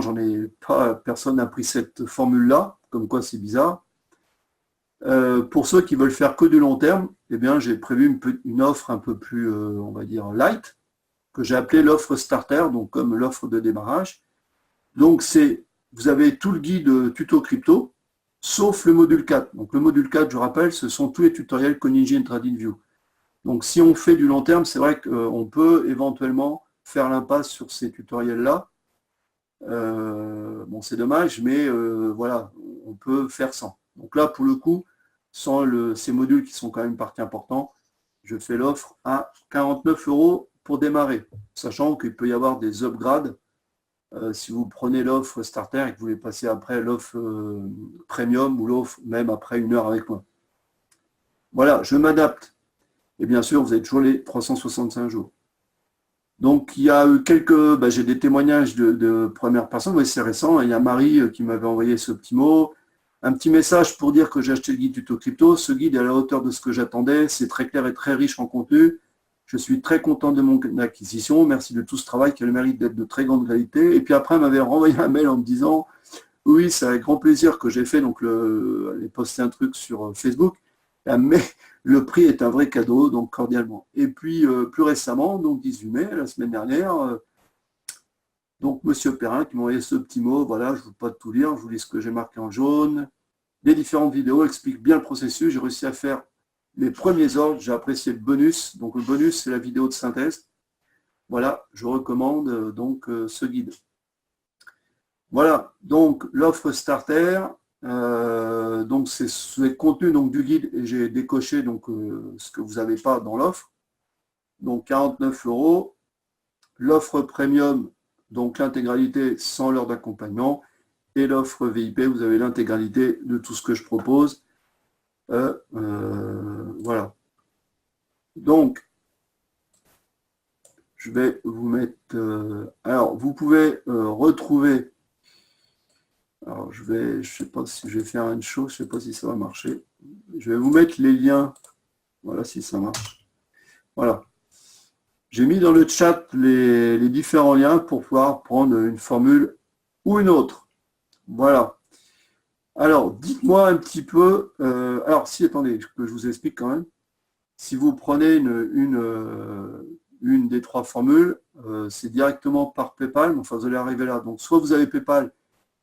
personne n'a pris cette formule-là, comme quoi c'est bizarre. Pour ceux qui veulent faire que du long terme, eh bien, j'ai prévu une offre un peu plus, on va dire, light, que j'ai appelée l'offre starter, donc comme l'offre de démarrage. Donc, vous avez tout le guide tuto crypto, sauf le module 4. Donc, le module 4, je rappelle, ce sont tous les tutoriels Cognigy et TradingView. Donc, si on fait du long terme, c'est vrai qu'on peut éventuellement faire l'impasse sur ces tutoriels-là. Bon, c'est dommage, mais voilà, on peut faire sans. Donc là, pour le coup, sans ces modules qui sont quand même une partie importante, je fais l'offre à 49 € pour démarrer, sachant qu'il peut y avoir des upgrades si vous prenez l'offre starter et que vous voulez passer après l'offre premium ou l'offre même après 1 heure avec moi. Voilà, je m'adapte. Et bien sûr, vous avez toujours les 365 jours. Donc, il y a eu j'ai des témoignages de premières personnes, oui, c'est récent. Il y a Marie qui m'avait envoyé ce petit mot. Un petit message pour dire que j'ai acheté le guide tuto crypto. Ce guide est à la hauteur de ce que j'attendais. C'est très clair et très riche en contenu. Je suis très content de mon acquisition. Merci de tout ce travail qui a le mérite d'être de très grande qualité. Et puis après, elle m'avait renvoyé un mail en me disant, oui, c'est avec grand plaisir que j'ai fait. Donc, elle a posté un truc sur Facebook. Mais le prix est un vrai cadeau, donc cordialement. Et puis, plus récemment, donc 18 mai, la semaine dernière, donc Monsieur Perrin qui m'a envoyé ce petit mot. Voilà, je ne veux pas tout lire. Je vous lis ce que j'ai marqué en jaune. Les différentes vidéos expliquent bien le processus. J'ai réussi à faire les premiers ordres, j'ai apprécié le bonus. Donc le bonus, c'est la vidéo de synthèse. Voilà, je recommande donc ce guide. Voilà, donc l'offre starter, donc c'est le contenu donc, du guide et j'ai décoché donc, ce que vous n'avez pas dans l'offre. Donc 49 €. L'offre premium, donc l'intégralité sans l'heure d'accompagnement. Et l'offre VIP, vous avez l'intégralité de tout ce que je propose. Voilà. Donc, je vais vous mettre... alors, vous pouvez retrouver... Alors, je ne sais pas si je vais faire une chose, je ne sais pas si ça va marcher. Je vais vous mettre les liens. Voilà, si ça marche. Voilà. J'ai mis dans le chat les différents liens pour pouvoir prendre une formule ou une autre. Voilà. Alors, dites-moi un petit peu... alors, si, attendez, que je vous explique quand même. Si vous prenez une des trois formules, c'est directement par PayPal. Enfin, vous allez arriver là. Donc, soit vous avez PayPal,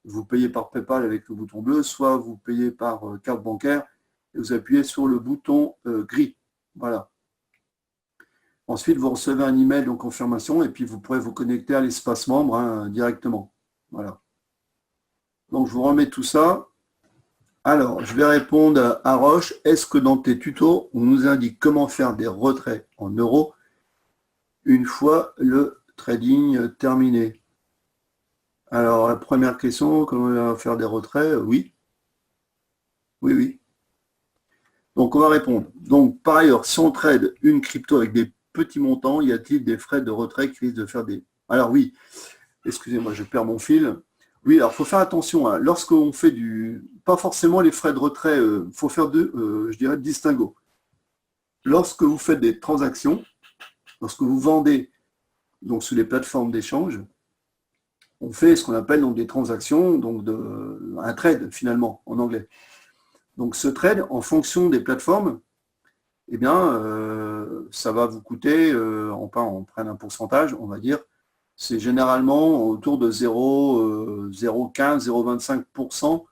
vous payez par PayPal avec le bouton bleu, soit vous payez par carte bancaire et vous appuyez sur le bouton gris. Voilà. Ensuite, vous recevez un email de confirmation et puis vous pourrez vous connecter à l'espace membre directement. Voilà. Donc, je vous remets tout ça. Alors, je vais répondre à Roche. Est-ce que dans tes tutos, on nous indique comment faire des retraits en euros une fois le trading terminé? Alors, la première question, comment faire des retraits? Oui. Oui, oui. Donc, on va répondre. Donc, par ailleurs, si on trade une crypto avec des petits montants, y a-t-il des frais de retrait qui risquent de faire des... Alors oui, excusez-moi, je perds mon fil. Oui, alors il faut faire attention. Hein. Lorsqu'on fait du... Pas forcément les frais de retrait, il faut faire je dirais, distinguo. Lorsque vous faites des transactions, lorsque vous vendez donc, sur les plateformes d'échange, on fait ce qu'on appelle donc, des transactions, donc un trade finalement, en anglais. Donc ce trade, en fonction des plateformes, eh bien, ça va vous coûter, on prenne un pourcentage, on va dire, c'est généralement autour de 0,15, 0,25%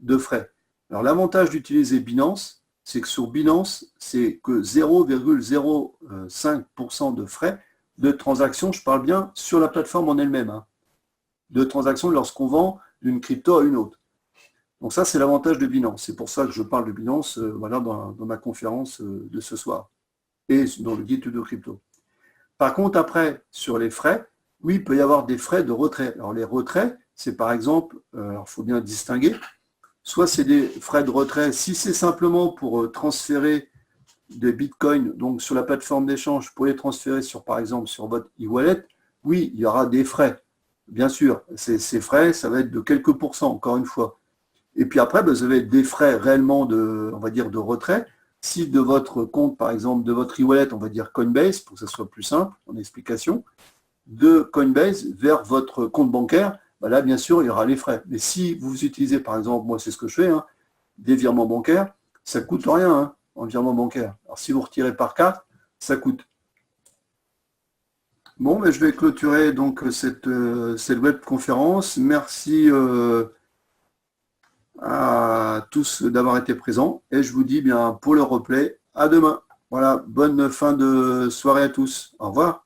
de frais. Alors l'avantage d'utiliser Binance, c'est que sur Binance, c'est que 0,05% de frais de transaction, je parle bien sur la plateforme en elle-même, hein, de transaction lorsqu'on vend d'une crypto à une autre. Donc ça, c'est l'avantage de Binance. C'est pour ça que je parle de Binance voilà, dans ma conférence de ce soir et dans le guide de crypto. Par contre, après, sur les frais, oui, il peut y avoir des frais de retrait. Alors les retraits, c'est par exemple, il faut bien distinguer, soit c'est des frais de retrait, si c'est simplement pour transférer des bitcoins, donc sur la plateforme d'échange, vous pouvez les transférer sur, par exemple, sur votre e-wallet, oui, il y aura des frais. Bien sûr, ces frais, ça va être de quelques pourcents, encore une fois. Et puis après, vous avez des frais réellement on va dire, de retrait. Si de votre compte, par exemple, de votre e-wallet, on va dire Coinbase, pour que ce soit plus simple en explication, de Coinbase vers votre compte bancaire, là, bien sûr, il y aura les frais. Mais si vous utilisez, par exemple, moi, c'est ce que je fais, hein, des virements bancaires, ça ne coûte rien hein, en virement bancaire. Alors, si vous retirez par carte, ça coûte. Bon, mais je vais clôturer donc cette webconférence. Merci à tous d'avoir été présents et je vous dis bien pour le replay, à demain. Voilà, bonne fin de soirée à tous. Au revoir.